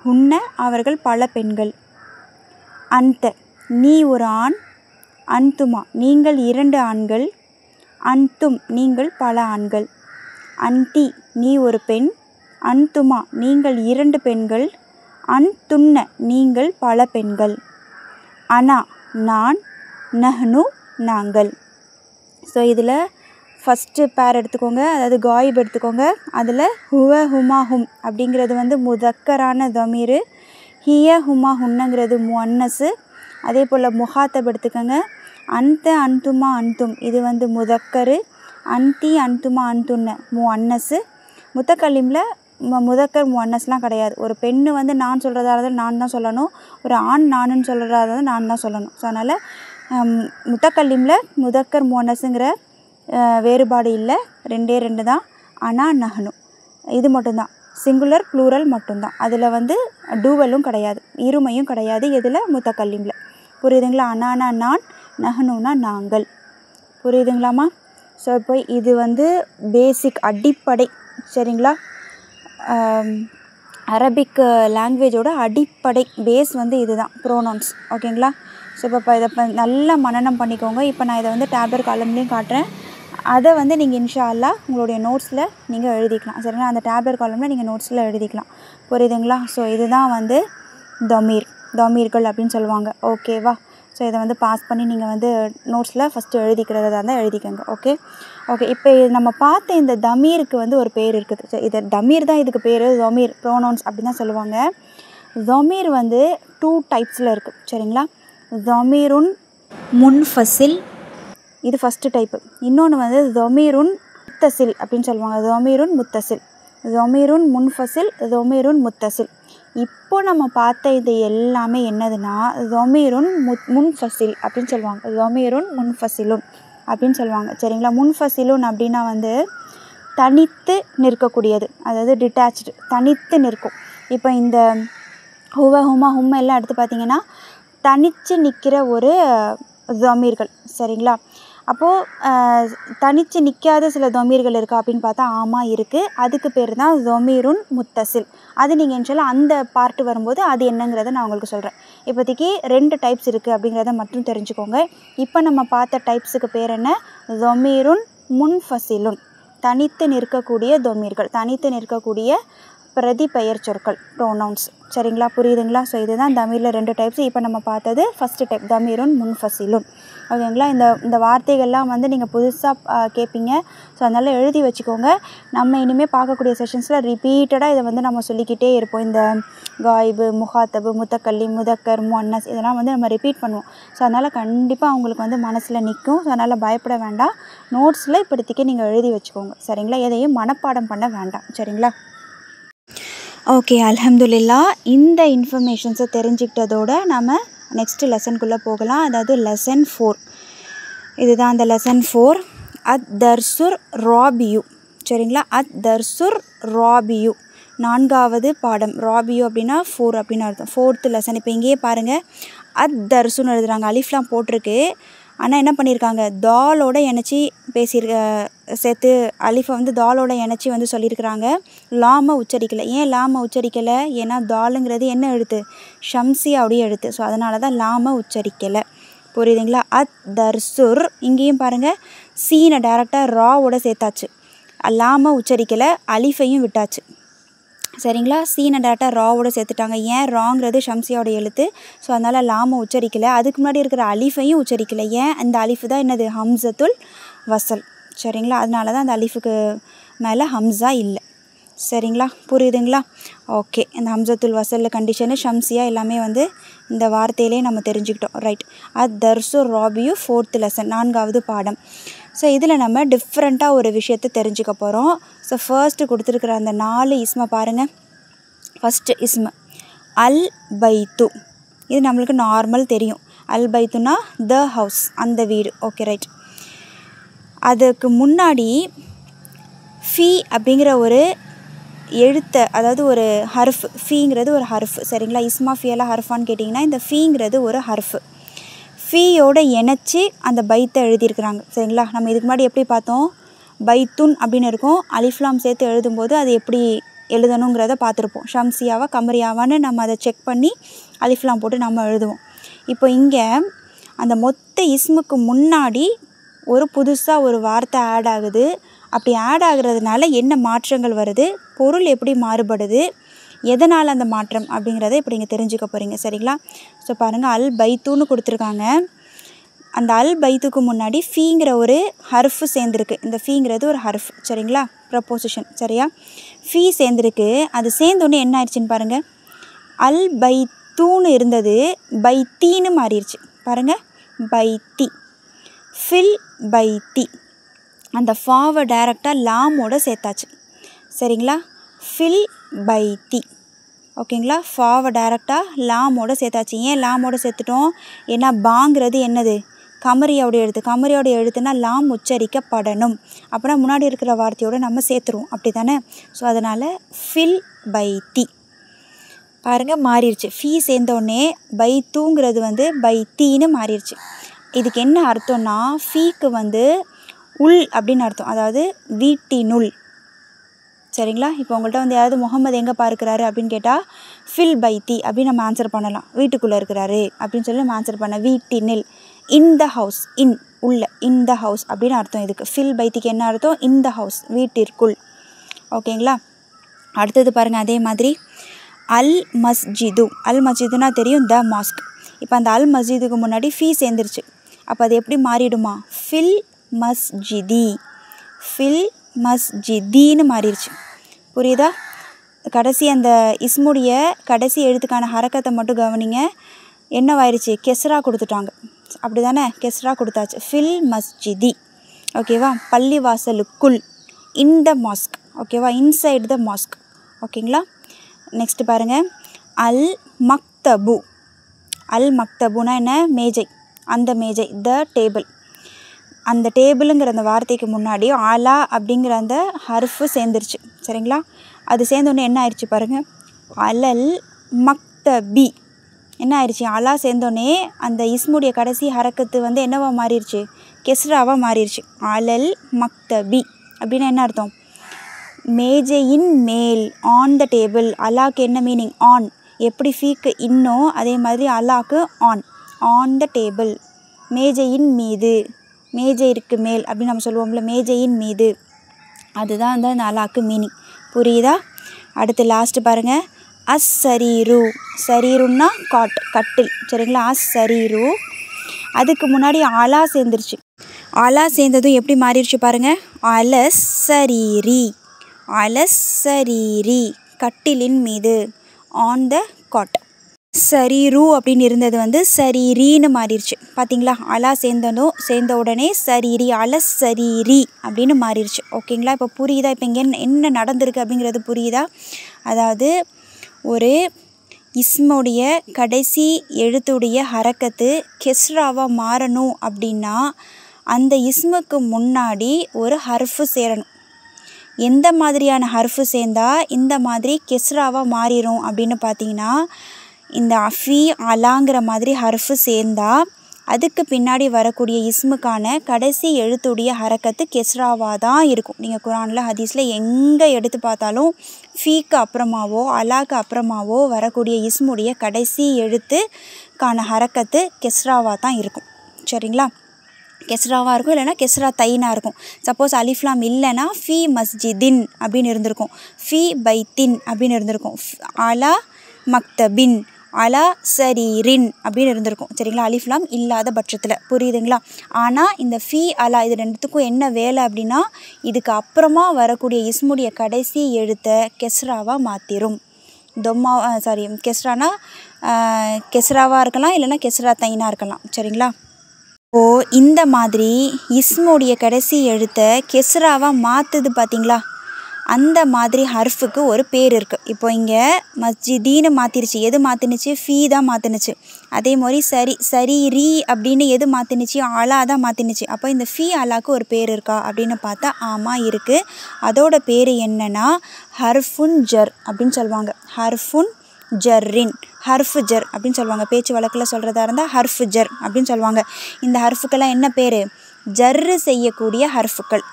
ஹுன்ன அவர்கள் பல பெண்கள். அந்த நீ ஒரு ஆண், அந்துமா நீங்கள் 2 ஆண்கள், அந்தும் நீங்கள் பல ஆண்கள். அந்தி நீ ஒரு பெண், அந்துமா நீங்கள் 2 பெண்கள், அந்துன்ன நீங்கள் பல பெண்கள். அனா நான், நஹ்னு நாங்கள். ஸோ இதில் ஃபஸ்ட்டு பேர் எடுத்துக்கோங்க, அதாவது காயிப் எடுத்துக்கோங்க. அதில் ஹுவ, ஹுமா, ஹும் அப்படிங்கிறது வந்து முதக்கரான தமீர், ஹிய, ஹுமா, ஹுன்னங்கிறது முஅன்னஸு. அதே போல் முகாத்தப் எடுத்துக்கோங்க. அந்த, அந்துமா, அந்தும் இது வந்து முதக்கரு, அந்தி, அந்துமா, அந்துன்ன முஅன்னஸு. முத்தக்கல்லிமில் முதக்கர் முஅன்னஸ்லாம் கிடையாது. ஒரு பெண்ணு வந்து நான் சொல்கிறதா இருந்தால் நான் தான் சொல்லணும், ஒரு ஆண் நானுன்னு சொல்கிறதா இருந்தால் நான் தான் சொல்லணும். ஸோ அதனால் முத்தக்கல்லிமில் முதக்கர் முஅன்னஸுங்கிற வேறுபாடு இல்லை, 2 தான். அனா, நஹ்னு இது மட்டும்தான், சிங்குலர் ப்ளூரல் மட்டும்தான். அதில் வந்து டூவலும் கிடையாது, இருமையும் கிடையாது. இதில் முத்தக்கல்லிமில் புரியுதுங்களா? அனானா நான், நஹ்னுனா நாங்கள். புரியுதுங்களாம்மா? ஸோ இப்போ இது வந்து பேசிக் அடிப்படை. சரிங்களா? அரபிக் லாங்குவேஜோட அடிப்படை பேஸ் வந்து இதுதான், ப்ரோனவுன்ஸ். ஓகேங்களா? ஸோ இப்போ இதை நல்லா மனனம் பண்ணிக்கோங்க. இப்போ நான் இதை வந்து டேப்லெட் காலம்லேயும் காட்டுறேன். அதை வந்து நீங்கள் இன்ஷா அல்லாஹ் உங்களுடைய நோட்ஸில் நீங்கள் எழுதிக்கலாம். சரிங்களா? அந்த டேப்லெட் காலமில் நீங்கள் நோட்ஸில் எழுதிக்கலாம். புரியுதுங்களா? ஸோ இதுதான் வந்து தமீர்கள் அப்படின்னு சொல்லுவாங்க. ஓகேவா? ஸோ இதை வந்து பாஸ் பண்ணி நீங்கள் வந்து நோட்ஸில் ஃபஸ்ட்டு எழுதிக்கிறதா இருந்தால் எழுதிக்கோங்க. ஓகே. இப்போ நம்ம பார்த்த இந்த தமீருக்கு வந்து ஒரு பேர் இருக்குது. ஸோ இது தமீர் தான், இதுக்கு பேர் தமீர் ப்ரோனவுன்ஸ் அப்படின்னு தான் சொல்லுவாங்க. தமீர் வந்து 2 டைப்ஸில் இருக்குது. சரிங்களா? தமீருன் முன்ஃபசில், இது ஃபஸ்ட்டு டைப்பு. இன்னொன்று வந்து தமீருன் முத்தசில் அப்படின்னு சொல்லுவாங்க. தமீருன் முத்தசில், தமீருன் முன்ஃபசில், தமீருன் முத்தசில். இப்போ நம்ம பார்த்த இது எல்லாமே என்னதுன்னா தமீருன் முன்ஃபசில் அப்படின்னு சொல்லுவாங்க. தமீருன் முன்ஃபசிலுன் அப்படின்னு சொல்லுவாங்க. சரிங்களா? முன்ஃபசிலுன் அப்படின்னா வந்து தனித்து நிற்கக்கூடியது, அதாவது டிட்டாச்சு, தனித்து நிற்கும். இப்போ இந்த ஹுவ, ஹுமா, ஹும் எல்லாம் எடுத்து பார்த்திங்கன்னா தனித்து நிற்கிற ஒரு தமீர்கள். சரிங்களா? அப்போது தனித்து நிற்காத சில தமீர்கள் இருக்கா அப்படின்னு பார்த்தா ஆமாம் இருக்குது. அதுக்கு பேர் தான் தமீருன் முத்தசில். அது நீங்கள் இன்ஷால்லா அந்த பார்ட்டு வரும்போது அது என்னங்கிறத நான் உங்களுக்கு சொல்கிறேன். இப்போதைக்கு 2 டைப்ஸ் இருக்குது அப்படிங்கிறத மட்டும் தெரிஞ்சுக்கோங்க. இப்போ நம்ம பார்த்த டைப்ஸுக்கு பேர் என்ன? தமீருன் முன்ஃபசிலுன், தனித்து நிற்கக்கூடிய தமீர்கள், தனித்து நிற்கக்கூடிய பிரதிபெயர் சொற்கள் ப்ரோனவுன்ஸ். சரிங்களா, புரியுதுங்களா? ஸோ இதுதான் தமீரில் 2 டைப்ஸ். இப்போ நம்ம பார்த்தது ஃபஸ்ட்டு டைப் தமீருன் முன்ஃபசிலுன். ஓகேங்களா? இந்த வார்த்தைகள்லாம் வந்து நீங்கள் புதுசாக கேட்பீங்க. ஸோ அதனால் எழுதி வச்சுக்கோங்க. நம்ம இனிமேல் பார்க்கக்கூடிய செஷன்ஸில் ரிப்பீட்டடாக இதை வந்து நம்ம சொல்லிக்கிட்டே இருப்போம். இந்த காயிபு, முகாத்தபு, முத்தக்கல்லி, முதக்கர், முன்னஸ் இதெல்லாம் வந்து நம்ம ரிப்பீட் பண்ணுவோம். ஸோ அதனால் கண்டிப்பாக அவங்களுக்கு வந்து மனசில் நிற்கும். ஸோ அதனால் பயப்பட வேண்டாம். நோட்ஸில் இப்போதைக்கு நீங்கள் எழுதி வச்சுக்கோங்க. சரிங்களா? எதையும் மனப்பாடம் பண்ண வேண்டாம். சரிங்களா? ஓகே, அல்ஹம்துலில்லா. இந்த இன்ஃபர்மேஷன்ஸை தெரிஞ்சுக்கிட்டதோடு நம்ம நெக்ஸ்ட்டு லெசனுக்குள்ளே போகலாம். அதாவது லெசன் 4. இதுதான் அந்த லெசன் 4. அத் தர்சுர் ராபியு. சரிங்களா? அத் தர்சுர் ராபியு 4வது பாடம். ராபியு அப்படின்னா 4 அப்படின்னு அர்த்தம். 4th lesson. இப்போ இங்கேயே பாருங்கள், அத் தர்சுன்னு எழுதுகிறாங்க. அலிஃப்லாம் போட்டிருக்கு. ஆனால் என்ன பண்ணியிருக்காங்க, தாலோட இணைச்சி சேர்த்து அலிஃபை வந்து தாலோட இணைச்சி வந்து சொல்லியிருக்கிறாங்க. லாமை உச்சரிக்கலை. ஏன் லாமை உச்சரிக்கலை? ஏன்னா தாலுங்கிறது என்ன எழுத்து? ஷம்சியாவுடைய எழுத்து. ஸோ அதனால தான் லாமை உச்சரிக்கலை. புரியுதுங்களா? அத் தர்சுர். இங்கேயும் பாருங்கள், சீனை டேரெக்டாக ராவோட சேர்த்தாச்சு. லாமை உச்சரிக்கலை, அலிஃபையும் விட்டாச்சு. சரிங்களா? சீனை டேரெக்டாக ராவோட சேர்த்துட்டாங்க. ஏன்? ராங்கிறது ஷம்சியாவோட எழுத்து. ஸோ அதனால் லாமை உச்சரிக்கலை. அதுக்கு முன்னாடி இருக்கிற அலிஃபையும் உச்சரிக்கலை. ஏன்? அந்த அலிஃபு தான் என்னது? ஹம்சத்துல் வசல். சரிங்களா? அதனால தான் அந்த அலிஃபுக்கு மேலே ஹம்சா இல்லை. சரிங்களா, புரியுதுங்களா? ஓகே, இந்த ஹம்சத்துல் வசல் கண்டிஷனு ஷம்சியா எல்லாமே வந்து இந்த வார்த்தையிலே நம்ம தெரிஞ்சுக்கிட்டோம். ரைட். அத் தர்சுர் ராபியு 4th லெசன் 4வது பாடம். ஸோ இதில் நம்ம டிஃப்ரெண்ட்டாக ஒரு விஷயத்தை தெரிஞ்சுக்க போகிறோம். ஸோ ஃபர்ஸ்ட்டு கொடுத்துருக்குற அந்த 4 இஸ்மை பாருங்கள். ஃபஸ்ட்டு இஸ்மு அல் பைத்து. இது நம்மளுக்கு நார்மல் தெரியும். அல் பைத்துனா த ஹவுஸ், அந்த வீடு. Okay, right. அதுக்கு முன்னாடி ஃபீ அப்படிங்கிற ஒரு எழுத்தை, அதாவது ஒரு ஹர்ஃப். ஃபீங்கிறது ஒரு ஹர்ஃப். சரிங்களா? இஸ்மா ஃபீயெல்லாம் ஹர்ஃபான்னு கேட்டிங்கன்னா இந்த ஃபீங்கிறது ஒரு ஹர்ஃப். ஃபீயோட இணைச்சி அந்த பைத்தை எழுதியிருக்கிறாங்க. சரிங்களா? நம்ம இதுக்கு முன்னாடி எப்படி பார்த்தோம்? பைத்துன் அப்படின்னு இருக்கும். அலிஃப்லாம் சேர்த்து எழுதும்போது அது எப்படி எழுதணுங்கிறத பார்த்துருப்போம். ஷம்சியாவா கமரியாவான்னு நம்ம அதை செக் பண்ணி அலிஃப்லாம் போட்டு நம்ம எழுதுவோம். இப்போ இங்கே அந்த மொத்த இஸ்முக்கு முன்னாடி புதுசாக ஒரு வார்த்தை ஆட் ஆகுது. அப்படி ஆட் ஆகுறதுனால என்ன மாற்றங்கள் வருது, பொருள் எப்படி மாறுபடுது, எதனால் அந்த மாற்றம் அப்படிங்கிறத இப்போ நீங்கள் தெரிஞ்சுக்க போகிறீங்க. சரிங்களா? ஸோ பாருங்கள், அல் பைத்துன்னு கொடுத்துருக்காங்க. அந்த அல் பைத்துக்கு முன்னாடி ஃபீங்கிற ஒரு ஹர்ஃபு சேர்ந்துருக்கு. இந்த ஃபீங்கிறது ஒரு ஹர்ஃப். சரிங்களா? ப்ரப்போசிஷன். சரியா? ஃபீ சேர்ந்துருக்கு. அது சேர்ந்தோன்னே என்ன ஆயிடுச்சுன்னு பாருங்கள். அல் பைத்தூன்னு இருந்தது பைத்தீன்னு மாறிடுச்சு. பாருங்கள், பைத்தி. ஃபில் பைத்தி. அந்த ஃபாவை டைரெக்டாக லாமோட சேர்த்தாச்சு. சரிங்களா? ஃபில் பைத்தி. ஓகேங்களா? ஃபாவை டைரெக்டாக லாமோட சேர்த்தாச்சு. ஏன் லாமோட சேர்த்துட்டோம்? ஏன்னா பாங்கிறது என்னது? கமரியோடைய எழுத்து. கமரியோடைய எழுத்துனா லாம் உச்சரிக்கப்படணும். அப்படின்னா முன்னாடி இருக்கிற வார்த்தையோடு நம்ம சேர்த்துருவோம். அப்படி தானே? ஸோ அதனால் ஃபில் பைத்தி. பாருங்கள், மாறிடுச்சு. ஃபீ சேர்ந்தோடனே பைத்தூங்கிறது வந்து பைத்தின்னு மாறிடுச்சு. இதுக்கு என்ன அர்த்தம்னா, ஃபீக்கு வந்து உள் அப்படின்னு அர்த்தம். அதாவது வீட்டினுள். சரிங்களா? இப்போ உங்கள்கிட்ட வந்து யாராவது முகமது எங்கே பார்க்குறாரு அப்படின்னு கேட்டால் ஃபில் பைத்தி அப்படின்னு நம்ம ஆன்சர் பண்ணலாம். வீட்டுக்குள்ளே இருக்கிறாரு அப்படின்னு சொல்லி நம்ம ஆன்சர் பண்ண. வீட்டினில். இன் த ஹவுஸ். இன் உள்ள. இன் த ஹவுஸ் அப்படின்னு அர்த்தம் இதுக்கு. ஃபில் பைத்திக்கு என்ன அர்த்தம்? இன் த ஹவுஸ், வீட்டிற்குள். ஓகேங்களா? அடுத்தது பாருங்கள், அதே மாதிரி அல் மஸ்ஜிது. அல் மஸ்ஜிதுனா தெரியும், த மாஸ்க். இப்போ அந்த அல் மஸ்ஜிதுக்கு முன்னாடி ஃபீ சேர்ந்துருச்சு. அப்போ அது எப்படி மாறிடுமா? ஃபில் மஸ்ஜிதி. ஃபில் மஸ்ஜிதின்னு மாறிடுச்சு. புரியுதா? கடைசி அந்த இஸ்முடைய கடைசி எழுத்துக்கான ஹரக்கத்தை மட்டும் கவனிங்க. என்னவாயிருச்சு? கெஸ்ரா கொடுத்துட்டாங்க. அப்படி தானே? கெஸ்ரா கொடுத்தாச்சு. ஃபில் மஸ்ஜிதி. ஓகேவா? பள்ளி வாசலுக்குள். இன் த மாஸ்க். ஓகேவா? Inside the mask. ஓகேங்களா? நெக்ஸ்ட் பாருங்கள், அல் மக்தபு. அல் மக்தபுனா என்ன? மேஜை. அந்த மேஜை, த டேபிள். அந்த டேபிளுங்கிற அந்த வார்த்தைக்கு முன்னாடி அலா அப்படிங்கிற அந்த ஹர்ஃபு சேர்ந்துருச்சு. சரிங்களா? அது சேர்ந்தோடனே என்ன ஆயிடுச்சு பாருங்கள், அலல் மக்தபி. என்ன ஆயிடுச்சு? அலா சேர்ந்தோடனே அந்த இஸ்முடைய கடைசி ஹரக்கத்து வந்து என்னவா மாறிடுச்சு? கெஸ்ராவாக மாறிடுச்சு. அலல் மக்தபி அப்படின்னா என்ன அர்த்தம்? மேஜையின் மேல். On the table. அலாக்கு என்ன மீனிங்? ஆன். எப்படி ஃபீக்கு இன்னோ அதே மாதிரி அலாக்கு ஆன். On the table. மேஜையின் மீது. மேஜைக்கு மேல் அப்படின்னு நம்ம சொல்லுவோம்ல, மேஜையின் மீது. அதுதான் அந்த அலாக்கு மீனிங். புரியுதா? அடுத்து லாஸ்ட்டு பாருங்கள், அஸ்ஸரீரு. சரீருன்னா காட், கட்டில். சரிங்களா? அஸ்ஸரீரு. அதுக்கு முன்னாடி அலா சேர்ந்துருச்சு. அலா சேர்ந்ததும் எப்படி மாறிடுச்சு பாருங்கள், அலஸ்ஸரீரி. அலஸ்ஸரீரி, கட்டிலின் மீது. On the God. சரீரு அப்படின்னு இருந்தது வந்து சரீரின்னு மாறிடுச்சு. பார்த்தீங்களா? அலா சேர்ந்த உடனே சரீரி, அலஸ்ஸரீரி அப்படின்னு மாறிடுச்சு. ஓகேங்களா? இப்போ புரியுதா? இப்போ இங்கே என்ன நடந்திருக்கு அப்படிங்கிறது புரியுதா? அதாவது ஒரு இஸ்முடைய கடைசி எழுத்துடைய ஹரக்கத்து கெஸ்ராவாக மாறணும் அப்படின்னா அந்த இஸ்முக்கு முன்னாடி ஒரு ஹர்ஃபு சேரணும். எந்த மாதிரியான ஹர்ஃபு சேர்ந்தா இந்த மாதிரி கெஸ்ராவாக மாறிடும் அப்படின்னு பார்த்தீங்கன்னா, இந்த ஃபி அலாங்கிற மாதிரி ஹர்ஃபு சேர்ந்தா அதுக்கு பின்னாடி வரக்கூடிய இஸ்முக்கான கடைசி எழுத்துடைய ஹரக்கத்து கெஸ்ராவாக தான் இருக்கும். நீங்கள் குரானில் ஹதீஸில் எங்கே எடுத்து பார்த்தாலும் ஃபீக்கு அப்புறமாவோ அலாக்கு அப்புறமாவோ வரக்கூடிய இஸ்முடைய கடைசி எழுத்துக்கான ஹரக்கத்து கெஸ்ராவாக தான் இருக்கும். சரிங்களா? கெஸ்ராவாக இருக்கும், இல்லைனா கெஸ்ரா தைனாக இருக்கும். சப்போஸ் அலிஃப்லாம் இல்லைன்னா ஃபி மஸ்ஜிதின் அப்படின்னு இருந்திருக்கும், ஃபி பைத்தின் அப்படின்னு இருந்திருக்கும், அலா மக்தபின், அலா சரீரின் அப்படின்னு இருந்திருக்கும். சரிங்களா? அலிஃப்லாம் இல்லாத பட்சத்தில். புரியுதுங்களா? ஆனால் இந்த ஃபி அலா இது ரெண்டுத்துக்கும் என்ன வேலை அப்படின்னா இதுக்கு அப்புறமா வரக்கூடிய இஸ்முடைய கடைசி எழுத்தை கெஸ்ராவாக மாற்றிடும். கெஸ்ரானா கெஸ்ராவாக இருக்கலாம், இல்லைனா கெஸ்ரா தைனாக இருக்கலாம். சரிங்களா? இப்போது இந்த மாதிரி இஸ்முடைய கடைசி எழுத்தை கெஸ்ராவாக மாற்றுது பார்த்தீங்களா? அந்த மாதிரி ஹர்ஃபுக்கு ஒரு பேர் இருக்குது. இப்போ இங்கே மஸ்ஜிதின்னு மாற்றிருச்சு. எது மாற்றினுச்சு? ஃபீ தான் மாற்றினுச்சு. அதே மாதிரி சரீரி அப்படின்னு எது மாற்றினுச்சு? அலா தான் மாற்றினுச்சு. அப்போ இந்த ஃபீ அலாக்கு ஒரு பேர் இருக்கா அப்படின்னு பார்த்தா ஆமாம் இருக்குது. அதோட பேர் என்னென்னா ஹர்ஃபுன் ஜர் அப்படின்னு சொல்லுவாங்க. ஹர்ஃபுன் ஜர்ரின், ஹர்ஃபு ஜர் அப்படின்னு சொல்லுவாங்க. பேச்சு வழக்கில் சொல்கிறதா இருந்தால் ஹர்ஃபு ஜர் அப்படின்னு சொல்லுவாங்க. இந்த ஹர்ஃபுக்கெல்லாம் என்ன பேர்? ஜர்ரு செய்யக்கூடிய ஹர்ஃபுக்கள்.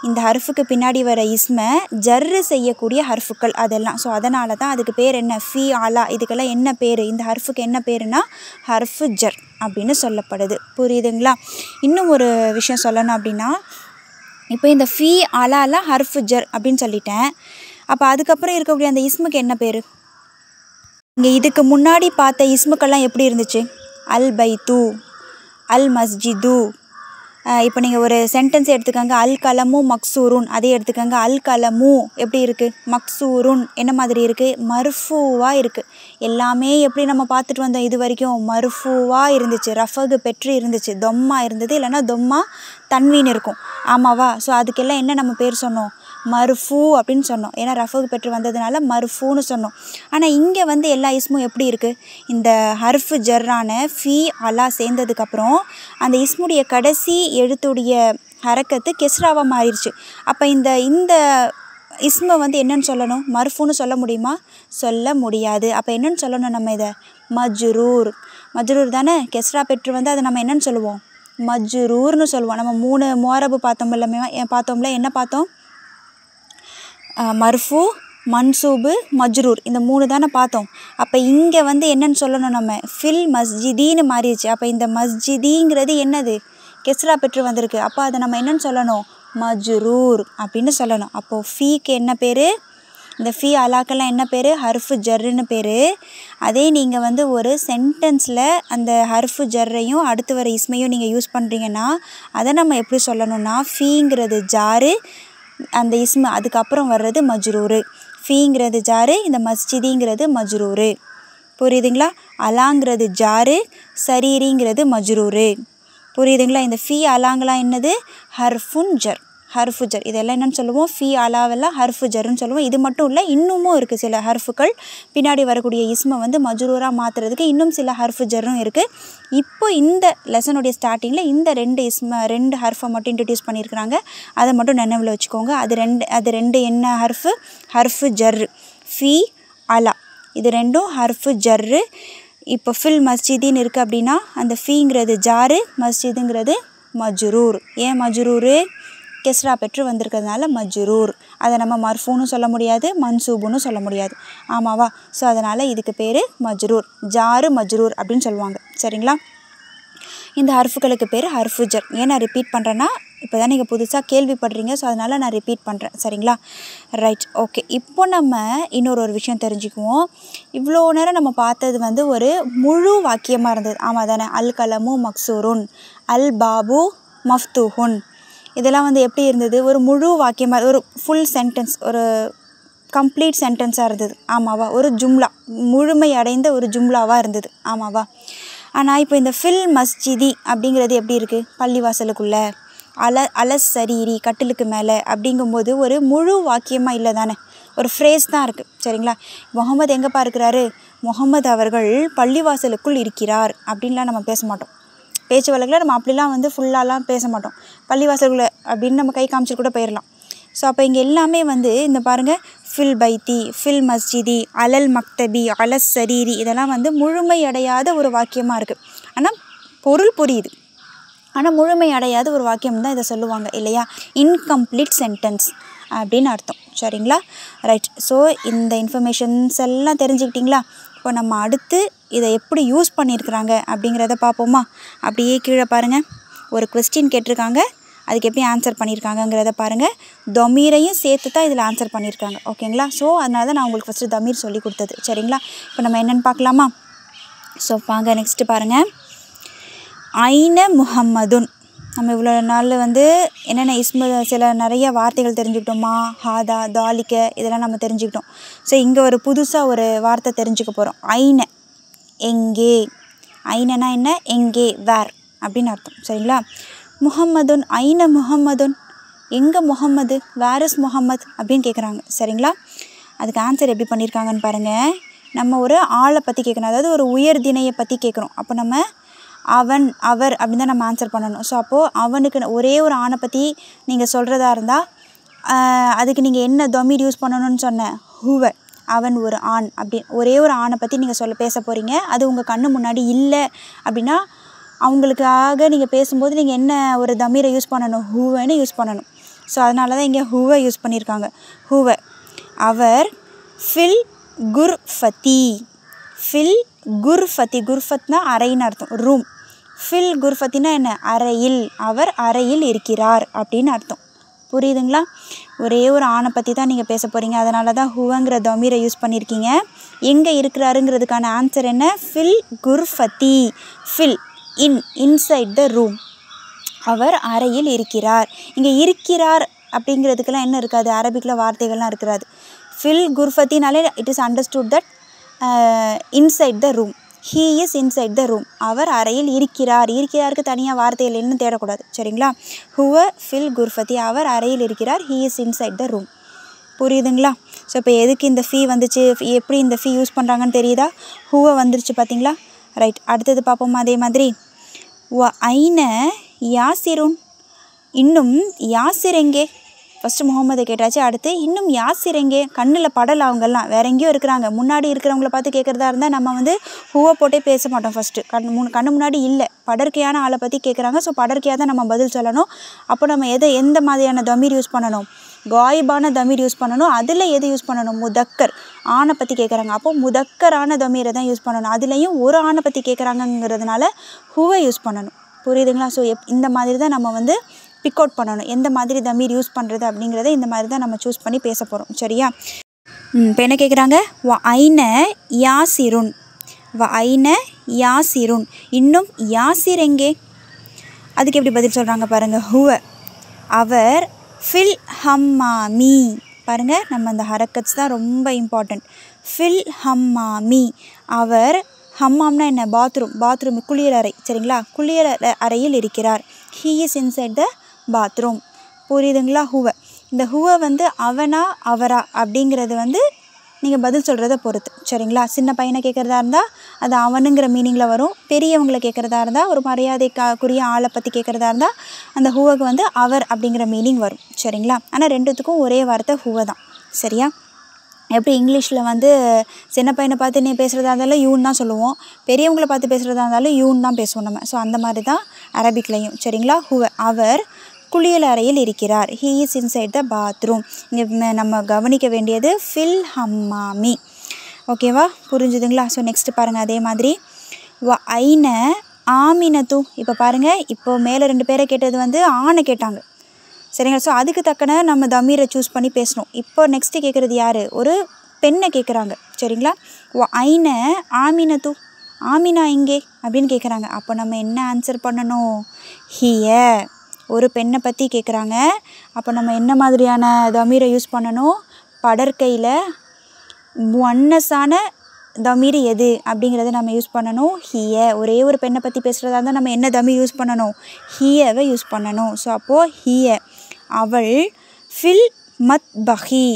இந்த ஹர்ஃபுக்கு பின்னாடி வர இஸ்மை ஜர்ரு செய்யக்கூடிய ஹர்ஃபுக்கள் அதெல்லாம். ஸோ அதனால தான் அதுக்கு பேர் என்ன? ஃபி அலா. இதுக்கெல்லாம் என்ன பேர்? இந்த ஹர்ஃபுக்கு என்ன பேருனா ஹர்ஃபு ஜர் அப்படின்னு சொல்லப்படுது. புரியுதுங்களா? இன்னும் ஒரு விஷயம் சொல்லணும் அப்படின்னா, இப்போ இந்த ஃபி அலாலாம் ஹர்ஃபு ஜர் அப்படின்னு சொல்லிட்டேன். அப்போ அதுக்கப்புறம் இருக்கக்கூடிய அந்த இஸ்முக்கு என்ன பேர்? இங்கே இதுக்கு முன்னாடி பார்த்த இஸ்முக்கெல்லாம் எப்படி இருந்துச்சு? அல் பைத்து, அல் மஸ்ஜிது. இப்போ நீங்கள் ஒரு சென்டென்ஸ் எடுத்துக்கோங்க, அல் கலமு மக்சூருன். அதே எடுத்துக்கோங்க, அல் கலமு எப்படி இருக்குது? மக்சூருன் என்ன மாதிரி இருக்குது? மர்ஃபூவாக இருக்குது. எல்லாமே எப்படி நம்ம பார்த்துட்டு வந்தோம் இது வரைக்கும்? மர்ஃபூவாக இருந்துச்சு, ரஃபகு பெற்று இருந்துச்சு, தொம்மா இருந்தது, இல்லைனா தொம்மா தன்வீன் இருக்கும். ஆமாவா? ஸோ அதுக்கெல்லாம் என்ன நம்ம பேர் சொன்னோம்? மர்ஃபூ அப்படின்னு சொன்னோம். ஏன்னா ரஃபகு பெற்று வந்ததுனால மர்ஃபூன்னு சொன்னோம். ஆனால் இங்கே வந்து எல்லா இஸ்மும் எப்படி இருக்குது? இந்த ஹர்ஃபு ஜர்ரான ஃபி அலா சேர்ந்ததுக்கப்புறம் அந்த இஸ்முடைய கடைசி எழுத்துடைய ஹரக்கத்து கெஸ்ராவாக மாறிடுச்சு. அப்போ இந்த இஸ்மை வந்து என்னன்னு சொல்லணும்? மர்ஃபூன்னு சொல்ல முடியுமா? சொல்ல முடியாது. அப்போ என்னன்னு சொல்லணும் நம்ம இதை? மஜ்ரூர். மஜ்ரூர் தானே? கெஸ்ரா பெற்று வந்து அதை நம்ம என்னன்னு சொல்லுவோம்? மஜ்ரூர்னு சொல்லுவோம். நம்ம 3 முஅரபு பார்த்தோம்ல. என்ன பார்த்தோம்? மர்ஃபூ, மன்சூபு, மஜ்ரூர். இந்த 3 தானே பார்த்தோம். அப்போ இங்கே வந்து என்னன்னு சொல்லணும் நம்ம? ஃபில் மஸ்ஜிதின்னு மாறிடுச்சு. அப்போ இந்த மஸ்ஜிதிங்கிறது என்னது? கெஸ்ரா பெற்று வந்திருக்கு. அப்போ அதை நம்ம என்னன்னு சொல்லணும்? மஜ்ரூர் அப்படின்னு சொல்லணும். அப்போது ஃபீக்கு என்ன பேர்? இந்த ஃபீ அலாக்கெல்லாம் என்ன பேர்? ஹர்ஃபு ஜர்ருன்னு பேர். அதே நீங்கள் வந்து ஒரு சென்டென்ஸில் அந்த ஹர்ஃபு ஜர்ரையும் அடுத்து வர இஸ்மையும் நீங்கள் யூஸ் பண்ணுறீங்கன்னா அதை நம்ம எப்படி சொல்லணும்னா, ஃபீங்கிறது ஜாரு, அந்த இஸ்மு அதுக்கப்புறம் வர்றது மஜ்ரூரு. ஃபீங்கிறது ஜாரு, இந்த மஸ்ஜிதிங்கிறது மஜ்ரூரு. புரியுதுங்களா? அலாங்கிறது ஜாரு, சரீரிங்கிறது மஜ்ரூரு. புரியுதுங்களா? இந்த ஃபீ அலாங்கெலாம் என்னது? ஹர்ஃபுன் ஜர், ஹர்ஃபு ஜர். இதெல்லாம் என்னென்னு சொல்லுவோம்? ஃபீ அலாவெல்லாம் ஹர்ஃபு ஜர்ன்னு சொல்லுவோம். இது மட்டும் இல்லை, இன்னமும் இருக்குது சில ஹர்ஃபுக்கள். பின்னாடி வரக்கூடிய இஸ்மை வந்து மஜ்ரூராக மாற்றுறதுக்கு இன்னும் சில ஹர்ஃபு ஜர்ரும் இருக்குது. இப்போ இந்த லெசனுடைய ஸ்டார்டிங்கில் இந்த 2 ஹர்ஃபை மட்டும் இன்ட்ரடியூஸ் பண்ணியிருக்கிறாங்க. அதை மட்டும் நினைவில் வச்சுக்கோங்க. அது ரெண்டு என்ன ஹர்ஃபு? ஹர்ஃபு ஜர்ரு. ஃபீ அலா இது ரெண்டும் ஹர்ஃபு ஜர்ரு. இப்போ ஃபில் மஸ்ஜிதின்னு இருக்குது அப்படின்னா அந்த ஃபீங்கிறது ஜாரு, மஸ்ஜிதுங்கிறது மஜ்ரூர். ஏன் மஜ்ரூரு? கெஸ்ரா பெற்று வந்திருக்கிறதுனால மஜ்ரூர். அதை நம்ம மர்ஃபூன்னு சொல்ல முடியாது, மன்சூபுன்னு சொல்ல முடியாது. ஆமாவா? ஸோ அதனால் இதுக்கு பேர் மஜ்ரூர், ஜாரு மஜ்ரூர் அப்படின்னு சொல்லுவாங்க. சரிங்களா? இந்த ஹர்ஃபுகளுக்கு பேர் ஹர்ஃபு ஜர். ஏன் நான் ரிப்பீட் பண்ணுறேன்னா இப்போ தான் நீங்கள் புதுசாக கேள்விப்படுறீங்க. ஸோ அதனால் நான் ரிப்பீட் பண்ணுறேன். சரிங்களா? ரைட். ஓகே. இப்போ நம்ம இன்னொரு விஷயம் தெரிஞ்சுக்குவோம். இவ்வளோ நேரம் நம்ம பார்த்தது வந்து ஒரு முழு வாக்கியமாக இருந்தது. ஆமாம் தானே? அல் கலமு மக்சூருன், அல் பாபு மஃப்தூஹுன். இதெல்லாம் வந்து எப்படி இருந்தது? ஒரு முழு வாக்கியமாக, ஒரு ஃபுல் சென்டென்ஸ், ஒரு கம்ப்ளீட் சென்டென்ஸாக இருந்தது. ஆமாவா? ஒரு ஜும்லா, முழுமை அடைந்த ஒரு ஜும்லாவாக இருந்தது. ஆமாவா? ஆனால் இப்போ இந்த ஃபில் மஸ்ஜிதி அப்படிங்கிறது எப்படி இருக்குது? பள்ளிவாசலுக்குள்ளே, அலஸ் சரீரி, கட்டிலுக்கு மேலே அப்படிங்கும்போது ஒரு முழு வாக்கியமாக இல்லை தானே? ஒரு ஃப்ரேஸ் தான் இருக்குது. சரிங்களா? முகமது எங்கேப்பா இருக்கிறாரு? முகமது அவர்கள் பள்ளிவாசலுக்குள் இருக்கிறார் அப்படின்லாம் நம்ம பேச மாட்டோம். பேச்சு வழக்கில் நம்ம அப்படிலாம் வந்து ஃபுல்லாலாம் பேச மாட்டோம். பள்ளிவாசலுக்குள்ளே அப்படின்னு நம்ம கை காமிச்சிட்டு கூட போயிடலாம். ஸோ அப்போ இங்கே எல்லாமே வந்து இந்த பாருங்கள், ஃபில் பைத்தி, ஃபில் மஸ்ஜிதி, அலல் மக்தபி, அலஸ் சரீரி, இதெல்லாம் வந்து முழுமையடையாத ஒரு வாக்கியமாக இருக்குது. ஆனால் பொருள் புரியுது. ஆனால் முழுமையடையாத ஒரு வாக்கியம் தான் இதை சொல்லுவாங்க இல்லையா? இன்கம்ப்ளீட் சென்டென்ஸ் அப்படின்னு அர்த்தம். சரிங்களா? ரைட். ஸோ இந்த இன்ஃபர்மேஷன்ஸ் எல்லாம் தெரிஞ்சுக்கிட்டிங்களா? இப்போ நம்ம அடுத்து இதை எப்படி யூஸ் பண்ணியிருக்கிறாங்க அப்படிங்கிறத பார்ப்போமா? அப்படியே கீழே பாருங்கள், ஒரு கொஸ்டின் கேட்டிருக்காங்க, அதுக்கு எப்படி ஆன்சர் பண்ணியிருக்காங்கங்கிறத பாருங்கள். தமீரையும் சேர்த்து தான் இதில் ஆன்சர் பண்ணியிருக்காங்க. ஓகேங்களா? ஸோ அதனால தான் நான் உங்களுக்கு ஃபஸ்ட்டு தமீர் சொல்லி கொடுத்தது. சரிங்களா? இப்போ நம்ம என்னென்னு பார்க்கலாமா? ஸோ வாங்க நெக்ஸ்ட்டு பாருங்கள். ஐன முஹம்மதுன். நம்ம இவ்வளோ நாள் வந்து என்னென்ன சில நிறைய வார்த்தைகள் தெரிஞ்சுக்கிட்டோமா? ஹாதா, தாலிக்க, இதெல்லாம் நம்ம தெரிஞ்சுக்கிட்டோம். ஸோ இங்கே ஒரு புதுசாக ஒரு வார்த்தை தெரிஞ்சுக்க போகிறோம். ஐன, எங்கே. ஐனனா என்ன? எங்கே, வேர் அப்படின்னு அர்த்தம். சரிங்களா? முஹம்மதுன், ஐன முஹம்மதுன், எங்கே முஹம்மது, வேர் இஸ் முஹம்மத் அப்படின்னு கேட்குறாங்க. சரிங்களா? அதுக்கு ஆன்சர் எப்படி பண்ணியிருக்காங்கன்னு பாருங்கள். நம்ம ஒரு ஆளை பற்றி கேட்கணும், அதாவது ஒரு உயர்திணையை பற்றி கேட்குறோம். அப்போ நம்ம அவன், அவர் அப்படின்னு தான் நம்ம ஆன்சர் பண்ணணும். ஸோ அப்போது அவனுக்கு ஒரே ஒரு ஆணை பற்றி நீங்கள் சொல்கிறதா இருந்தால் அதுக்கு நீங்கள் என்ன தமீர் யூஸ் பண்ணணும்னு சொன்னேன்? ஹுவ, அவன் ஒரு ஆண். அப்படி ஒரே ஒரு ஆணை பற்றி நீங்கள் பேச போகிறீங்க. அது உங்கள் கண்ணு முன்னாடி இல்லை அப்படின்னா அவங்களுக்காக நீங்கள் பேசும்போது நீங்கள் என்ன ஒரு தமீரை யூஸ் பண்ணணும்? ஹூவன்னு யூஸ் பண்ணணும். ஸோ அதனால தான் இங்கே ஹூவை யூஸ் பண்ணியிருக்காங்க. ஹூவ, அவர் ஃபில் குர்ஃபதி, ஃபில் குர்ஃபதி, குர்ஃபத்னா அறைன்னு அர்த்தம், ரூம். ஃபில் குர்ஃபத்தினா என்ன? அறையில், அவர் அறையில் இருக்கிறார் அப்படின்னு அர்த்தம். புரியுதுங்களா? ஒரே ஒரு ஆணை பற்றி தான் நீங்கள் பேச போகிறீங்க. அதனால தான் ஹுவங்கிற தமீரை யூஸ் பண்ணியிருக்கீங்க. எங்கே இருக்கிறாருங்கிறதுக்கான ஆன்சர் என்ன? ஃபில் குர்ஃபதி. ஃபில், இன்சைட் த ரூம், அவர் அறையில் இருக்கிறார். இங்கே இருக்கிறார் அப்படிங்கிறதுக்கெல்லாம் என்ன இருக்காது? அரபிக்கில் வார்த்தைகள்லாம் இருக்காது. ஃபில் குர்ஃபத்தினாலே it is understood that inside the room, he is inside the room, அவர் அறையில் இருக்கிறார். இருக்கிறாருக்கு தனியாக வார்த்தைகள் என்ன தேடக்கூடாது. சரிங்களா? ஹுவ ஃபில் குர்ஃபதி, அவர் அறையில் இருக்கிறார், he is inside the room. புரியுதுங்களா? ஸோ இப்போ எதுக்கு இந்த ஃபீ வந்துச்சு, எப்படி இந்த ஃபீ யூஸ் பண்ணுறாங்கன்னு தெரியுதா? ஹுவ வந்துருச்சு பார்த்தீங்களா? ரைட். அடுத்தது பார்ப்போமா? அதே மாதிரி வ ஐன யாசிருன், இன்னும் யாசிர் எங்கே? ஃபஸ்ட்டு முகமது கேட்டாச்சு. அடுத்து இன்னும் யாசிர் எங்கே? கண்ணில் படலை, அவங்கெல்லாம் வேற எங்கேயோ இருக்கிறாங்க. முன்னாடி இருக்கிறவங்கள பார்த்து கேட்குறதா இருந்தால் நம்ம வந்து ஹூவை போட்டே பேச மாட்டோம். ஃபஸ்ட்டு கண்ணு முன்னாடி இல்லை, படர்க்கையான ஆளை பற்றி கேட்குறாங்க. ஸோ படர்க்கையாக தான் நம்ம பதில் சொல்லணும். அப்போ நம்ம எந்த மாதிரியான தமீர் யூஸ் பண்ணணும்? காயிபான தமீர் யூஸ் பண்ணணும். அதில் எது யூஸ் பண்ணணும்? முதக்கர், ஆணை பற்றி கேட்குறாங்க. அப்போது முதக்கரான தமீரை தான் யூஸ் பண்ணணும். அதுலேயும் ஒரு ஆணை பற்றி கேட்குறாங்கங்கிறதுனால ஹூவை யூஸ் பண்ணணும். புரியுதுங்களா? ஸோ இந்த மாதிரி தான் நம்ம வந்து பிக் அவுட் பண்ணணும். எந்த மாதிரி தமீர் யூஸ் பண்ணுறது அப்படிங்கிறத இந்த மாதிரி தான் நம்ம சூஸ் பண்ணி பேச போகிறோம். சரியா? இப்போ என்ன கேட்குறாங்க? வ ஐன யாசிருன், வ ஐன யாசிருன், இன்னும் யாசிர் எங்கே? அதுக்கு எப்படி பதில் சொல்கிறாங்க பாருங்கள். ஹுவ, அவர் ஃபில் ஹம்மாமி. பாருங்கள், நம்ம அந்த ஹரக்கட்ஸ் தான் ரொம்ப இம்பார்ட்டண்ட். ஃபில் ஹம்மாமி, அவர், ஹம்மாம்னா என்ன? பாத்ரூம், குளியல் அறை. சரிங்களா? குளியல் அறையில் இருக்கிறார். He is inside the bathroom. புரியுதுங்களா? ஹுவ, இந்த ஹுவ வந்து அவனா அவரா அப்படிங்கிறது வந்து நீங்கள் பதில் சொல்கிறத பொறுத்து. சரிங்களா? சின்ன பையனை கேட்குறதா இருந்தால் அது அவனுங்கிற மீனிங்கில் வரும். பெரியவங்களை கேட்குறதா இருந்தால், ஒரு மரியாதைக்குரிய ஆளை பற்றி கேட்குறதா இருந்தால் அந்த ஹுவக்கு வந்து அவர் அப்படிங்கிற மீனிங் வரும். சரிங்களா? ஆனால் ரெண்டுத்துக்கும் ஒரே வார்த்தை ஹுவ தான். சரியா? எப்படி இங்கிலீஷில் வந்து சின்ன பையனை பார்த்து நீ பேசுகிறதா இருந்தாலும் யூன்னு தான் சொல்லுவோம், பெரியவங்களை பார்த்து பேசுகிறதா இருந்தாலும் யூன்னு தான் பேசுவோம் நம்ம. ஸோ அந்த மாதிரி தான் அரபிக்லையும். சரிங்களா? ஹுவ, அவர் குளியல் அறையில் இருக்கிறார். He is inside the bathroom. இங்கே நம்ம கவனிக்க வேண்டியது ஃபில் ஹம்மாமி. ஓகேவா? புரிஞ்சுதுங்களா? ஸோ நெக்ஸ்ட்டு பாருங்கள். அதே மாதிரி வ ஐன ஆமினத்து. இப்போ பாருங்கள், இப்போ மேலே 2 பேரை கேட்டது வந்து ஆணை கேட்டாங்க. சரிங்களா? ஸோ அதுக்கு தக்கன நம்ம தமீரை சூஸ் பண்ணி பேசணும். இப்போ நெக்ஸ்ட்டு கேட்குறது யார்? ஒரு பெண்ணை கேட்குறாங்க. சரிங்களா? ஐன ஆமினத்து, ஆமினா எங்கே அப்படின்னு கேட்குறாங்க. அப்போ நம்ம என்ன ஆன்சர் பண்ணணும்? ஹிய. ஒரு பெண்ணை பற்றி கேட்குறாங்க. அப்போ நம்ம என்ன மாதிரியான தமீரை யூஸ் பண்ணணும்? படற்கையில் முன்னஸான தமீர் எது அப்படிங்கிறத நம்ம யூஸ் பண்ணணும். ஹிய. ஒரே ஒரு பெண்ணை பற்றி பேசுகிறதா இருந்தால் நம்ம என்ன தமீர் யூஸ் பண்ணணும்? ஹியவை யூஸ் பண்ணணும். ஸோ அப்போது ஹிய. அவள் ஃபில் மத்பஹி.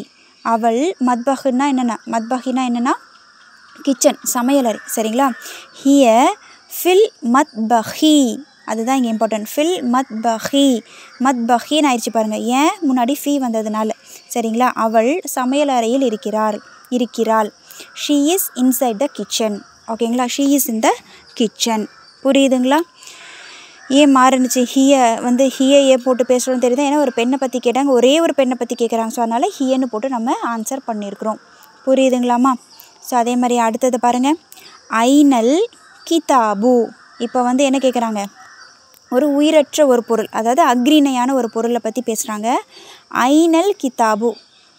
அவள் மத்பஹுன்னா என்னென்னா, மத்பஹினா என்னென்னா கிச்சன், சமையலறை. சரிங்களா? ஹிய ஃபில் மத்பஹி. அதுதான் இங்கே இம்பார்ட்டன்ட். ஃபில் மத்பஹி. மத்பஹின்னு ஆயிடுச்சு பாருங்கள். ஏன்? முன்னாடி ஃபீ வந்ததுனால. சரிங்களா? அவள் சமையலறையில் இருக்கிறாள். She is inside the kitchen. ஓகேங்களா? She is in the kitchen. புரியுதுங்களா? ஏன் மாறுனுச்சு? ஹியை ஏன் போட்டு பேசுகிறோன்னு தெரியுது. ஏன்னா ஒரு பெண்ணை பற்றி கேட்டாங்க, ஒரே ஒரு பெண்ணை பற்றி கேட்குறாங்க. ஸோ அதனால் ஹியன்னு போட்டு நம்ம ஆன்சர் பண்ணியிருக்கிறோம். புரியுதுங்களாம்மா? ஸோ அதே மாதிரி அடுத்தது பாருங்கள். ஐனல் கிதாபு. இப்போ என்ன கேட்குறாங்க? ஒரு உயிரற்ற ஒரு பொருள், அதாவது அக்ரிணையான ஒரு பொருளை பற்றி பேசுகிறாங்க. ஐனல் கிதாபு.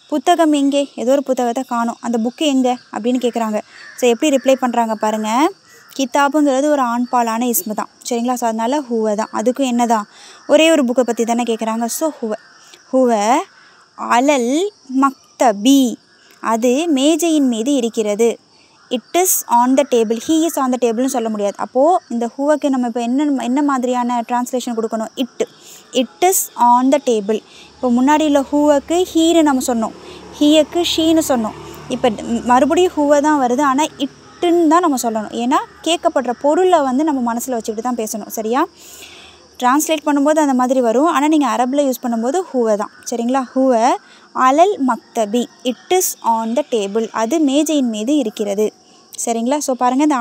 புத்தகம் எங்கே? ஏதோ ஒரு புத்தகத்தை காணும், அந்த புக்கு எங்கே அப்படின்னு கேட்குறாங்க. ஸோ எப்படி ரிப்ளை பண்ணுறாங்க பாருங்கள். கிதாபுங்கிறது ஒரு ஆண்பாலான இஸ்மு தான். சரிங்களா? ஸோ அதனால் ஹுவ தான். அதுக்கும் என்ன தான்? ஒரே ஒரு புக்கை பற்றி தானே கேட்குறாங்க. ஸோ ஹுவ அலல் மக்தபி. அது மேஜையின் மீது இருக்கிறது. It is on the table. He is on the டேபிள்னு சொல்ல முடியாது. அப்போது இந்த ஹுவக்கு நம்ம இப்போ என்ன மாதிரியான ட்ரான்ஸ்லேஷன் கொடுக்கணும்? It is on the table. இப்போ முன்னாடி உள்ள ஹூவக்கு ஹீன்னு நம்ம சொன்னோம், ஹீயக்கு ஷீன்னு சொன்னோம். இப்போ மறுபடியும் ஹுவ தான் வருது, ஆனால் இட்டுன்னு தான் நம்ம சொல்லணும். ஏன்னா கேட்கப்படுற பொருளை நம்ம மனசில் வச்சுக்கிட்டு தான் பேசணும். சரியா? ட்ரான்ஸ்லேட் பண்ணும்போது அந்த மாதிரி வரும், ஆனால் நீங்கள் அரபில் யூஸ் பண்ணும்போது ஹுவ தான். சரிங்களா? ஹுவ அலல் மக்தபி. It is on the table. அது மேஜையின் மீது இருக்கிறது. சரிங்களா? ஸோ பாருங்கள், இந்த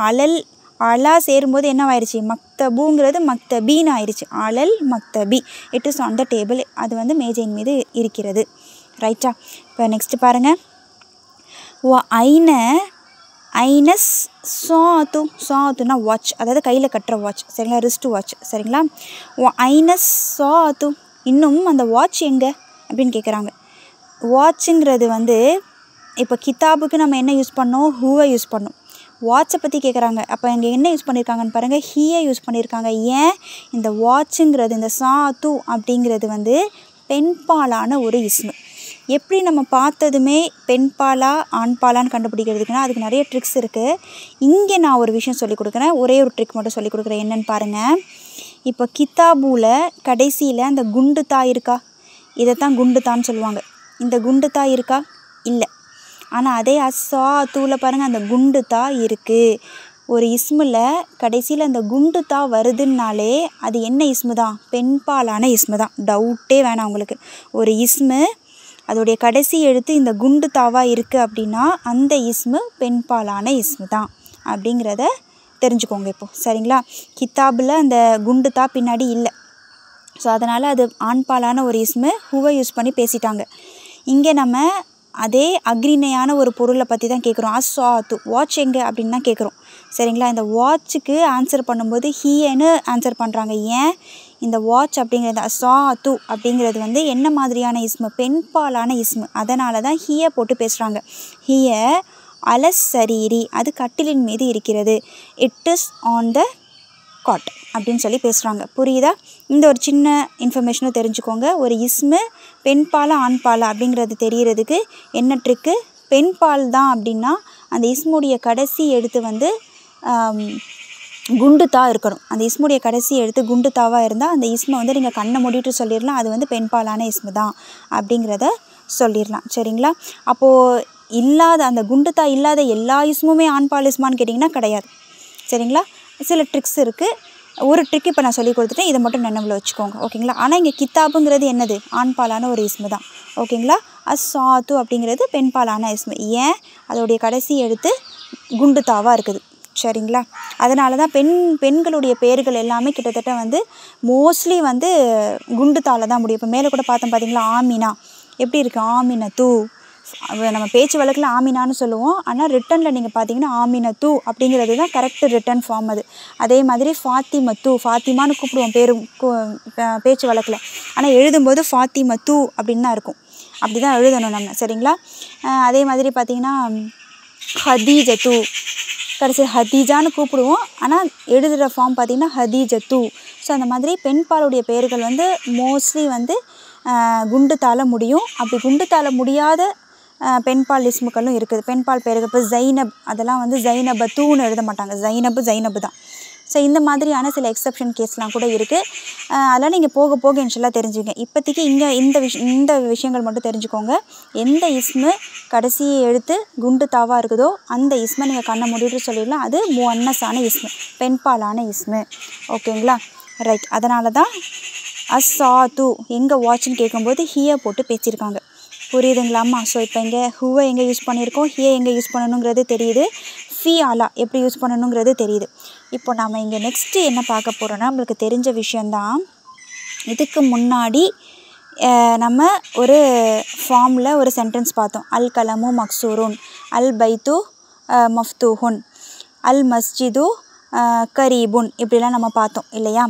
அலா சேரும்போது என்னவாயிருச்சு? மக்தபுங்கிறது மக்தபின்னு ஆயிடுச்சு. அலல் மக்தபி. It is on the table. அது மேஜையின் மீது இருக்கிறது. ரைட்டா? இப்போ நெக்ஸ்ட்டு பாருங்கள். ஐனஸ் சாத்துனா வாட்ச், அதாவது கையில் கட்டுற வாட்ச். சரிங்களா? Wrist watch. சரிங்களா? ஐனஸ் சாத்து. இன்னும் அந்த வாட்ச் எங்கே அப்படின்னு கேட்குறாங்க. வாட்சுங்கிறது இப்போ கிதாபுக்கு நம்ம என்ன யூஸ் பண்ணோம்? ஹூவை யூஸ் பண்ணோம். வாட்சை பற்றி கேட்குறாங்க. அப்போ இங்கே என்ன யூஸ் பண்ணியிருக்காங்கன்னு பாருங்கள். ஹீயை யூஸ் பண்ணியிருக்காங்க. ஏன்? இந்த வாட்சுங்கிறது, இந்த சாத்து அப்படிங்கிறது பெண்பாலான ஒரு இஸ்மு. எப்படி நம்ம பார்த்ததுமே பெண்பாலா ஆண்பாலான்னு கண்டுபிடிக்கிறதுக்குன்னா அதுக்கு நிறைய ட்ரிக்ஸ் இருக்குது. இங்கே நான் ஒரு விஷயம் சொல்லிக் கொடுக்குறேன். ஒரே ஒரு ட்ரிக் மட்டும் சொல்லிக் கொடுக்குறேன். என்னென்னு பாருங்கள். இப்போ கிதாபூவில் கடைசியில் அந்த குண்டு தா இருக்கா? இதைத்தான் குண்டு தான்னு சொல்லுவாங்க. இந்த குண்டு தா இருக்கா? இல்லை. ஆனால் அதே அஸ்ஸாத்தூவில் பாருங்கள், அந்த குண்டு தா இருக்குது. ஒரு இஸ்மில் கடைசியில் அந்த குண்டு தா வருதுன்னாலே அது என்ன இஸ்மு தான்? பெண்பாலான இஸ்மு தான். டவுட்டே வேணாம் உங்களுக்கு. ஒரு இஸ்மு அதோடைய கடைசி எழுத்து இந்த குண்டு தாவாக இருக்குது அப்படின்னா அந்த இஸ்மு பெண்பாலான இஸ்மு தான் அப்படிங்கிறத தெரிஞ்சுக்கோங்க இப்போ. சரிங்களா? கிதாபில் அந்த குண்டு தா பின்னாடி இல்லை. ஸோ அதனால் அது ஆண்பாலான ஒரு இஸ்மு. ஹுவை யூஸ் பண்ணி பேசிட்டாங்க. இங்கே நம்ம அதே அக்ரிணையான ஒரு பொருளை பற்றி தான் கேட்குறோம். அஸ்ஸாத்து. வாட்ச் எங்கே அப்படின்னு தான் கேட்குறோம். சரிங்களா? இந்த வாட்சுக்கு ஆன்சர் பண்ணும்போது ஹீன்னு ஆன்சர் பண்ணுறாங்க. ஏன்? இந்த வாட்ச் அப்படிங்கிறது அஸ்ஸாத்து அப்படிங்கிறது என்ன மாதிரியான இஸ்மு? பெண்பாலான இஸ்மு. அதனால தான் ஹீயை போட்டு பேசுகிறாங்க. ஹீய அலஸ் சரீரி. அது கட்டிலின் மீது இருக்கிறது. It is on the cot அப்படின்னு சொல்லி பேசுகிறாங்க. புரியுதா? இந்த ஒரு சின்ன இன்ஃபர்மேஷனும் தெரிஞ்சுக்கோங்க. ஒரு இஸ்மு பெண்பாலா ஆண்பாலா அப்படிங்கிறது தெரியறதுக்கு என்ன ட்ரிக்கு? பெண்பால் தான் அப்படின்னா அந்த இஸ்முடைய கடைசி எழுத்து குண்டு தா இருக்கணும். அந்த இஸ்முடைய கடைசி எழுத்து குண்டு தாவாக இருந்தால் அந்த இஸ்மை நீங்கள் கண்ணை மூடிட்டு சொல்லிடலாம், அது பெண்பாலான இஸ்மு தான் அப்படிங்கிறத சொல்லிடலாம். சரிங்களா? அப்போது இல்லாத அந்த குண்டு தா இல்லாத எல்லா இஸ்முமே ஆண்பால் இஸ்மான்னு கேட்டிங்கன்னா கிடையாது. சரிங்களா? சில ட்ரிக்ஸ் இருக்குது. ஒரு ட்ரிக் இப்போ நான் சொல்லி கொடுத்துட்டேன். இதை மட்டும் நினைவில் வச்சுக்கோங்க. ஓகேங்களா? ஆனால் இங்கே கித்தாபுங்கிறது என்னது? ஆண்பாலான ஒரு இஸ்மு தான். ஓகேங்களா? அஸ்ஸாத்து அப்படிங்கிறது பெண்பாலான இஸ்மு. ஏன்? அதோடைய கடைசி எழுத்து குண்டு தாவாக இருக்குது. சரிங்களா? அதனால தான் பெண்களுடைய பெயர்கள் எல்லாமே கிட்டத்தட்ட மோஸ்ட்லி குண்டு தாவில் தான் முடியும். இப்போ மேலே கூட பார்த்தோம் பார்த்தீங்களா? ஆமினா எப்படி இருக்குது? ஆமினா தூ. நம்ம பேச்சு வழக்கில் ஆமினான்னு சொல்லுவோம். ஆனால் ரிட்டனில் நீங்கள் பார்த்தீங்கன்னா ஆமினத்து அப்படிங்கிறது தான் கரெக்ட் ரிட்டன் ஃபார்ம் அது. அதே மாதிரி ஃபாத்திமத்து, ஃபாத்திமான்னு கூப்பிடுவோம் பேச்சு வழக்கில். ஆனால் எழுதும்போது ஃபாத்திமத்து அப்படின்னு தான் இருக்கும். அப்படி தான் எழுதணும் நம்ம. சரிங்களா? அதே மாதிரி பார்த்திங்கன்னா ஹதீஜத்து, கடைசி ஹதீஜான்னு கூப்பிடுவோம். ஆனால் எழுதுகிற ஃபார்ம் பார்த்திங்கன்னா ஹதீஜத்து. ஸோ அந்த மாதிரி பெண்பாலுடைய பெயர்கள் வந்து மோஸ்ட்லி வந்து குண்டுத்தால முடியும். அப்படி குண்டுத்தால முடியாத பெண்பால் இஸ்முக்களும் இருக்குது. பெண்பால் பெயர்கள் இப்போ ஜைனப், அதெல்லாம் வந்து ஜைனபத்தூன்னு எழுத மாட்டாங்க. ஜைனபு தான். ஸோ இந்த மாதிரியான சில எக்ஸப்ஷன் கேஸ்லாம் கூட இருக்குது. அதெல்லாம் நீங்கள் போக போக இன்ஷால்லா தெரிஞ்சுங்க. இப்போதைக்கு இங்கே இந்த விஷயங்கள் மட்டும் தெரிஞ்சுக்கோங்க. எந்த இஸ்மு கடைசி எழுத்து குண்டு தாவாக இருக்குதோ அந்த இஸ்மை நீங்கள் கண்ணை மூடிட்டு சொல்லிடலாம். அது முஅன்னஸான இஸ்மு, பெண்பாலான இஸ்மு. ஓகேங்களா? ரைட். அதனால தான் அஸ்ஸாத்து எங்கே வாட்ச்னு கேட்கும்போது ஹியை போட்டு பேசியிருக்காங்க. புரியுதுங்களாம்மா? ஸோ இப்போ இங்கே ஹுவை எங்கே யூஸ் பண்ணியிருக்கோம், ஹியை எங்கே யூஸ் பண்ணணுங்கிறது தெரியுது, ஃபி அலா எப்படி யூஸ் பண்ணணுங்கிறது தெரியுது. இப்போ நம்ம இங்கே நெக்ஸ்ட்டு என்ன பார்க்க போகிறோன்னா, நம்மளுக்கு தெரிஞ்ச விஷயந்தான். இதுக்கு முன்னாடி நம்ம ஒரு ஃபார்மில் ஒரு சென்டென்ஸ் பார்த்தோம். அல் கலமு மக்சூருன், அல் பைத்து மஃப்தூஹுன், அல் மஸ்ஜிது கரீபுன், இப்படிலாம் நம்ம பார்த்தோம் இல்லையா?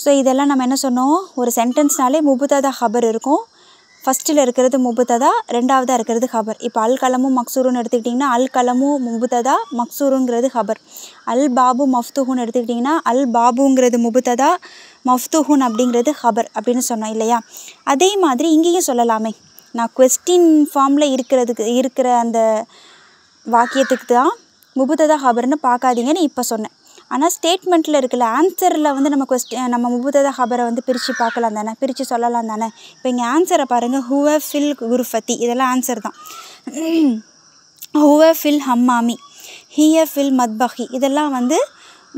ஸோ இதெல்லாம் நம்ம என்ன சொன்னோம், ஒரு சென்டென்ஸ்னாலே முபுத்ததா ஹபர் இருக்கும். ஃபஸ்ட்டில் இருக்கிறது முபுத்ததா, ரெண்டாவதாக இருக்கிறது ஹபர். இப்போ அல் கலமும் மக்சூருன்னு எடுத்துக்கிட்டிங்கன்னா அல் கலமு முபுத்ததா, மக்சூருங்கிறது ஹபர். அல் பாபு மஃப்தூஹுன்னு எடுத்துக்கிட்டிங்கன்னா அல் பாபுங்கிறது முபுத்ததா, மஃப்தூஹுன் அப்படிங்கிறது ஹபர் அப்படின்னு சொன்னோம் இல்லையா? அதே மாதிரி இங்கேயும் சொல்லலாமே. நான் கொஸ்டின் ஃபார்மில் இருக்கிற அந்த வாக்கியத்துக்கு தான் முபுத்ததா ஹபர்னு பார்க்காதீங்கன்னு இப்போ சொன்னேன். ஆனால் ஸ்டேட்மெண்ட்டில் இருக்குல்ல, ஆன்சரில் வந்து நம்ம முபுத்ததா ஹபரை வந்து பிரித்து பார்க்கலாம் தானே, பிரித்து சொல்லலாம் தானே. இப்போ இங்கே ஆன்சரை பாருங்கள். ஹுவ ஃபில் குர்ஃபத்தி, இதெல்லாம் ஆன்சர் தான். ஹுவ ஃபில் ஹம்மாமி, ஹிய ஃபில் மத்பஹி, இதெல்லாம் வந்து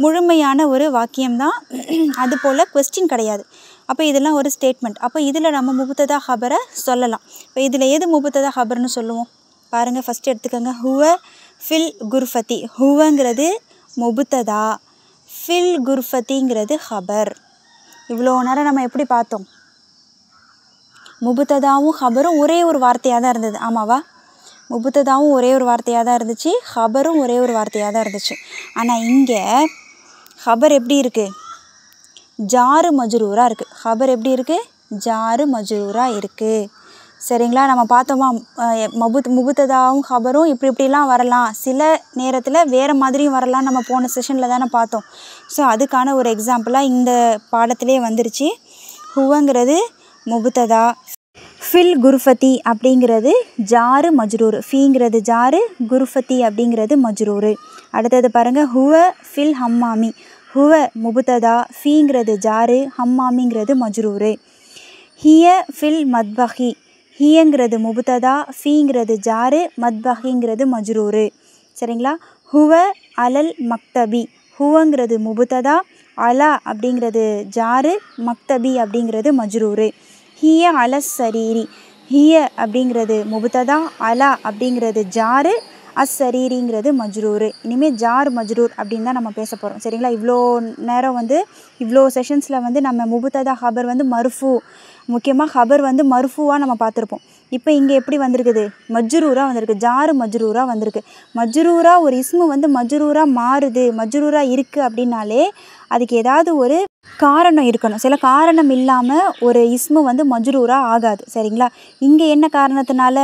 முழுமையான ஒரு வாக்கியம்தான். அதுபோல் கொஸ்டின் கிடையாது. அப்போ இதெல்லாம் ஒரு ஸ்டேட்மெண்ட். அப்போ இதில் நம்ம முபுத்ததா ஹபரை சொல்லலாம். இப்போ இதில் எது முபுத்ததா ஹபர்னு சொல்லுவோம் பாருங்கள். ஃபஸ்ட்டு எடுத்துக்கோங்க. ஹுவ ஃபில் குர்ஃபத்தி, ஹுவங்கிறது முபுத்ததா, ஃபில் குர்ஃபத்திங்கிறது ஹபர். இவ்வளோ நேரம் நம்ம எப்படி பார்த்தோம்? முபுத்ததாவும் ஹபரும் ஒரே ஒரு வார்த்தையாக தான் இருந்தது. ஆமாவா? முபுத்ததாவும் ஒரே ஒரு வார்த்தையாக தான் இருந்துச்சு, ஹபரும் ஒரே ஒரு வார்த்தையாக தான் இருந்துச்சு. ஆனால் இங்கே ஹபர் எப்படி இருக்குது? ஜாரு மஜ்ரூராக இருக்குது. ஹபர் எப்படி இருக்குது? ஜாரு மஜ்ரூராக இருக்குது. சரிங்களா? நம்ம பார்த்தோமா, முபுத்ததாவும் ஹபரும் இப்படிலாம் வரலாம், சில நேரத்தில் வேறு மாதிரியும் வரலாம். நம்ம போன செஷனில் தானே பார்த்தோம். ஸோ அதுக்கான ஒரு எக்ஸாம்பிளாக இந்த பாடத்திலே வந்துருச்சு. ஹுவங்கிறது முபுத்ததா, ஃபில் குர்ஃபத்தி அப்படிங்கிறது ஜாரு மஜ்ரூர், ஃபீங்கிறது ஜாரு, குர்ஃபத்தி அப்படிங்கிறது மஜ்ரூர். அடுத்தது பாருங்கள். ஹுவ ஃபில் ஹம்மாமி, ஹுவ முபுத்ததா, ஃபீங்கிறது ஜாரு, ஹம்மாமிங்கிறது மஜ்ரூர். ஹிய ஃபில் மத்பஹி, ஹியங்கிறது முபுத்ததா, ஃபீங்கிறது ஜாரு, மத்பஹிங்கிறது மஜ்ரூர். சரிங்களா? ஹுவ அலல் மக்தபி, ஹுவங்கிறது முபுத்ததா, அலா அப்படிங்கிறது ஜாரு, மக்தபி அப்படிங்கிறது மஜ்ரூர். ஹிய அலஸ் சரீரி, ஹிய அப்படிங்கிறது முபுத்ததா, அலா அப்படிங்கிறது ஜாரு, அஸ்ஸரீரிங்கிறது மஜ்ரூர். இனிமேல் ஜார் மஜ்ரூர் அப்படின்னு தான் நம்ம பேச போகிறோம். சரிங்களா? இவ்வளோ நேரம் வந்து இவ்வளோ செஷன்ஸில் வந்து நம்ம முபுத்ததா ஹபர் வந்து மர்ஃபு, முக்கியமாக ஹபர் வந்து மர்ஃபுவாக நம்ம பார்த்துருப்போம். இப்போ இங்கே எப்படி வந்திருக்குது? மஜ்ரூராக வந்திருக்கு. ஜாரு மஜ்ரூராக வந்திருக்கு. மஜ்ரூராக ஒரு இஸ்மு வந்து மஜ்ரூராக மாறுது, மஜ்ரூராக இருக்குது அப்படின்னாலே அதுக்கு ஏதாவது ஒரு காரணம் இருக்கணும். சில காரணம் இல்லாமல் ஒரு இஸ்மு வந்து மஜ்ரூராக ஆகாது. சரிங்களா? இங்கே என்ன காரணத்தினால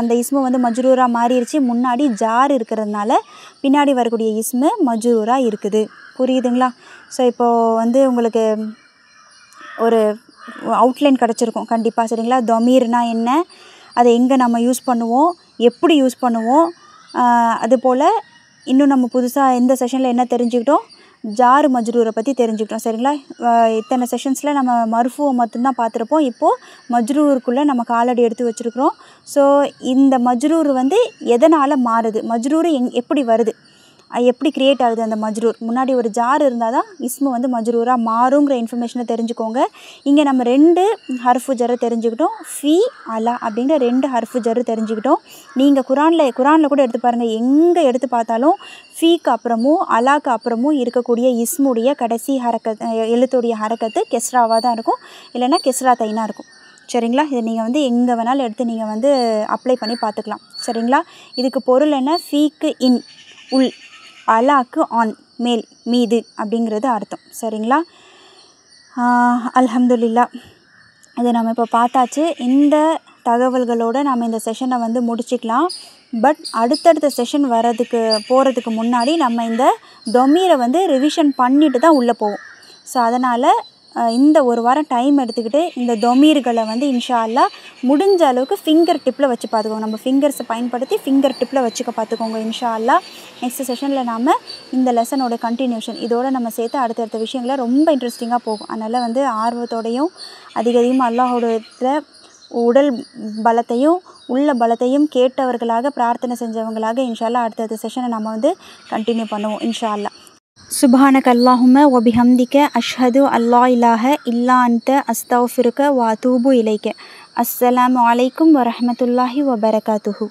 அந்த இஸ்மு வந்து மஜ்ரூராக மாறிடுச்சு? முன்னாடி ஜார் இருக்கிறதுனால பின்னாடி வரக்கூடிய இஸ்மு மஜ்ரூராக இருக்குது. புரியுதுங்களா? ஸோ இப்போது வந்து உங்களுக்கு ஒரு அவுட்லைன் கிடச்சிருக்கும் கண்டிப்பாக. சரிங்களா? தொமீர்னால் என்ன, அதை எங்கே நம்ம யூஸ் பண்ணுவோம், எப்படி யூஸ் பண்ணுவோம், அதுபோல் இன்னும் நம்ம புதுசாக இந்த செஷனில் என்ன தெரிஞ்சுக்கிட்டோம், ஜாரு மஜ்ரூரை பற்றி தெரிஞ்சுக்கிட்டோம். சரிங்களா? இத்தனை செஷன்ஸில் நம்ம மர்ஃபுவை மட்டும்தான் பார்த்துருப்போம். இப்போது மஜ்ரூருக்குள்ளே நம்ம காலடி எடுத்து வச்சுருக்குறோம். ஸோ இந்த மஜ்ரூர் வந்து எதனால் மாறுது, மஜ்ரூர் எப்படி வருது, எப்படி க்ரியேட் ஆகுது அந்த மஜ்ரூர், முன்னாடி ஒரு ஜார் இருந்தால் தான் இஸ்மு வந்து மஜ்ரூராக மாறுங்கிற இன்ஃபர்மேஷனை தெரிஞ்சுக்கோங்க. இங்கே நம்ம 2 ஹர்ஃபு ஜர்ரை தெரிஞ்சுக்கிட்டோம். ஃபி அலா அப்படிங்கிற 2 ஹர்ஃபு ஜர்ரு தெரிஞ்சுக்கிட்டோம். நீங்கள் குரானில் கூட எடுத்து பாருங்கள். எங்கே எடுத்து பார்த்தாலும் ஃபீக்கு அப்புறமும் அலாக்கு அப்புறமும் இருக்கக்கூடிய இஸ்முடைய கடைசி எழுத்துடைய ஹரக்கத்து கெஸ்ராவாக தான் இருக்கும், இல்லைன்னா கெஸ்ரா தைனாக இருக்கும். சரிங்களா. இதை நீங்கள் வந்து எங்கே வேணாலும் எடுத்து நீங்கள் வந்து அப்ளை பண்ணி பார்த்துக்கலாம். சரிங்களா. இதுக்கு பொருள் என்ன? ஃபீக்கு இன் உள், அலாக்கு ஆன் மேல் மீது அப்படிங்கிறது அர்த்தம். சரிங்களா. அல்ஹம்துலில்லா, இதை நம்ம இப்போ பார்த்தாச்சு. இந்த தகவல்களோடு நம்ம இந்த செஷனை வந்து முடிச்சுக்கலாம். பட் அடுத்தடுத்த செஷன் போகிறதுக்கு முன்னாடி நம்ம இந்த தொமீரை வந்து ரிவிஷன் பண்ணிட்டு தான் உள்ளே போவோம். ஸோ அதனால் இந்த ஒரு வாரம் டைம் எடுத்துக்கிட்டு இந்த தொமீர்களை வந்து இன்ஷா அல்லாஹ் முடிஞ்ச அளவுக்கு ஃபிங்கர் டிப்பில் வச்சு பார்த்துக்கோங்க. நம்ம ஃபிங்கர்ஸை பயன்படுத்தி ஃபிங்கர் டிப்பில் வச்சுக்க பார்த்துக்கோங்க இன்ஷா அல்லாஹ். நெக்ஸ்ட் செஷனில் நாம் இந்த லெசனோட கண்டினியூஷன் இதோடு நம்ம சேர்த்து அடுத்தடுத்த விஷயங்களை ரொம்ப இன்ட்ரெஸ்டிங்காக போகும். அதனால் வந்து ஆர்வத்தோடையும் அதிகமாக அல்லாஹோட உடல் பலத்தையும் உள்ள பலத்தையும் கேட்டவர்களாக பிரார்த்தனை செஞ்சவங்களாக இன்ஷா அல்லாஹ் அடுத்தடுத்த செஷனை நம்ம வந்து கண்டினியூ பண்ணுவோம் இன்ஷா அல்லாஹ். சுப்ஹானக அல்லாஹும்ம வ பிஹம்திக அஷ்ஹது அல்லா இலாஹ இல்லா அன்த அஸ்தக்ஃபிருக வ அதூபு இலைக. அஸ்ஸலாமு அலைக்கும் வ ரஹ்மத்துல்லாஹி வ பரகாத்துஹு.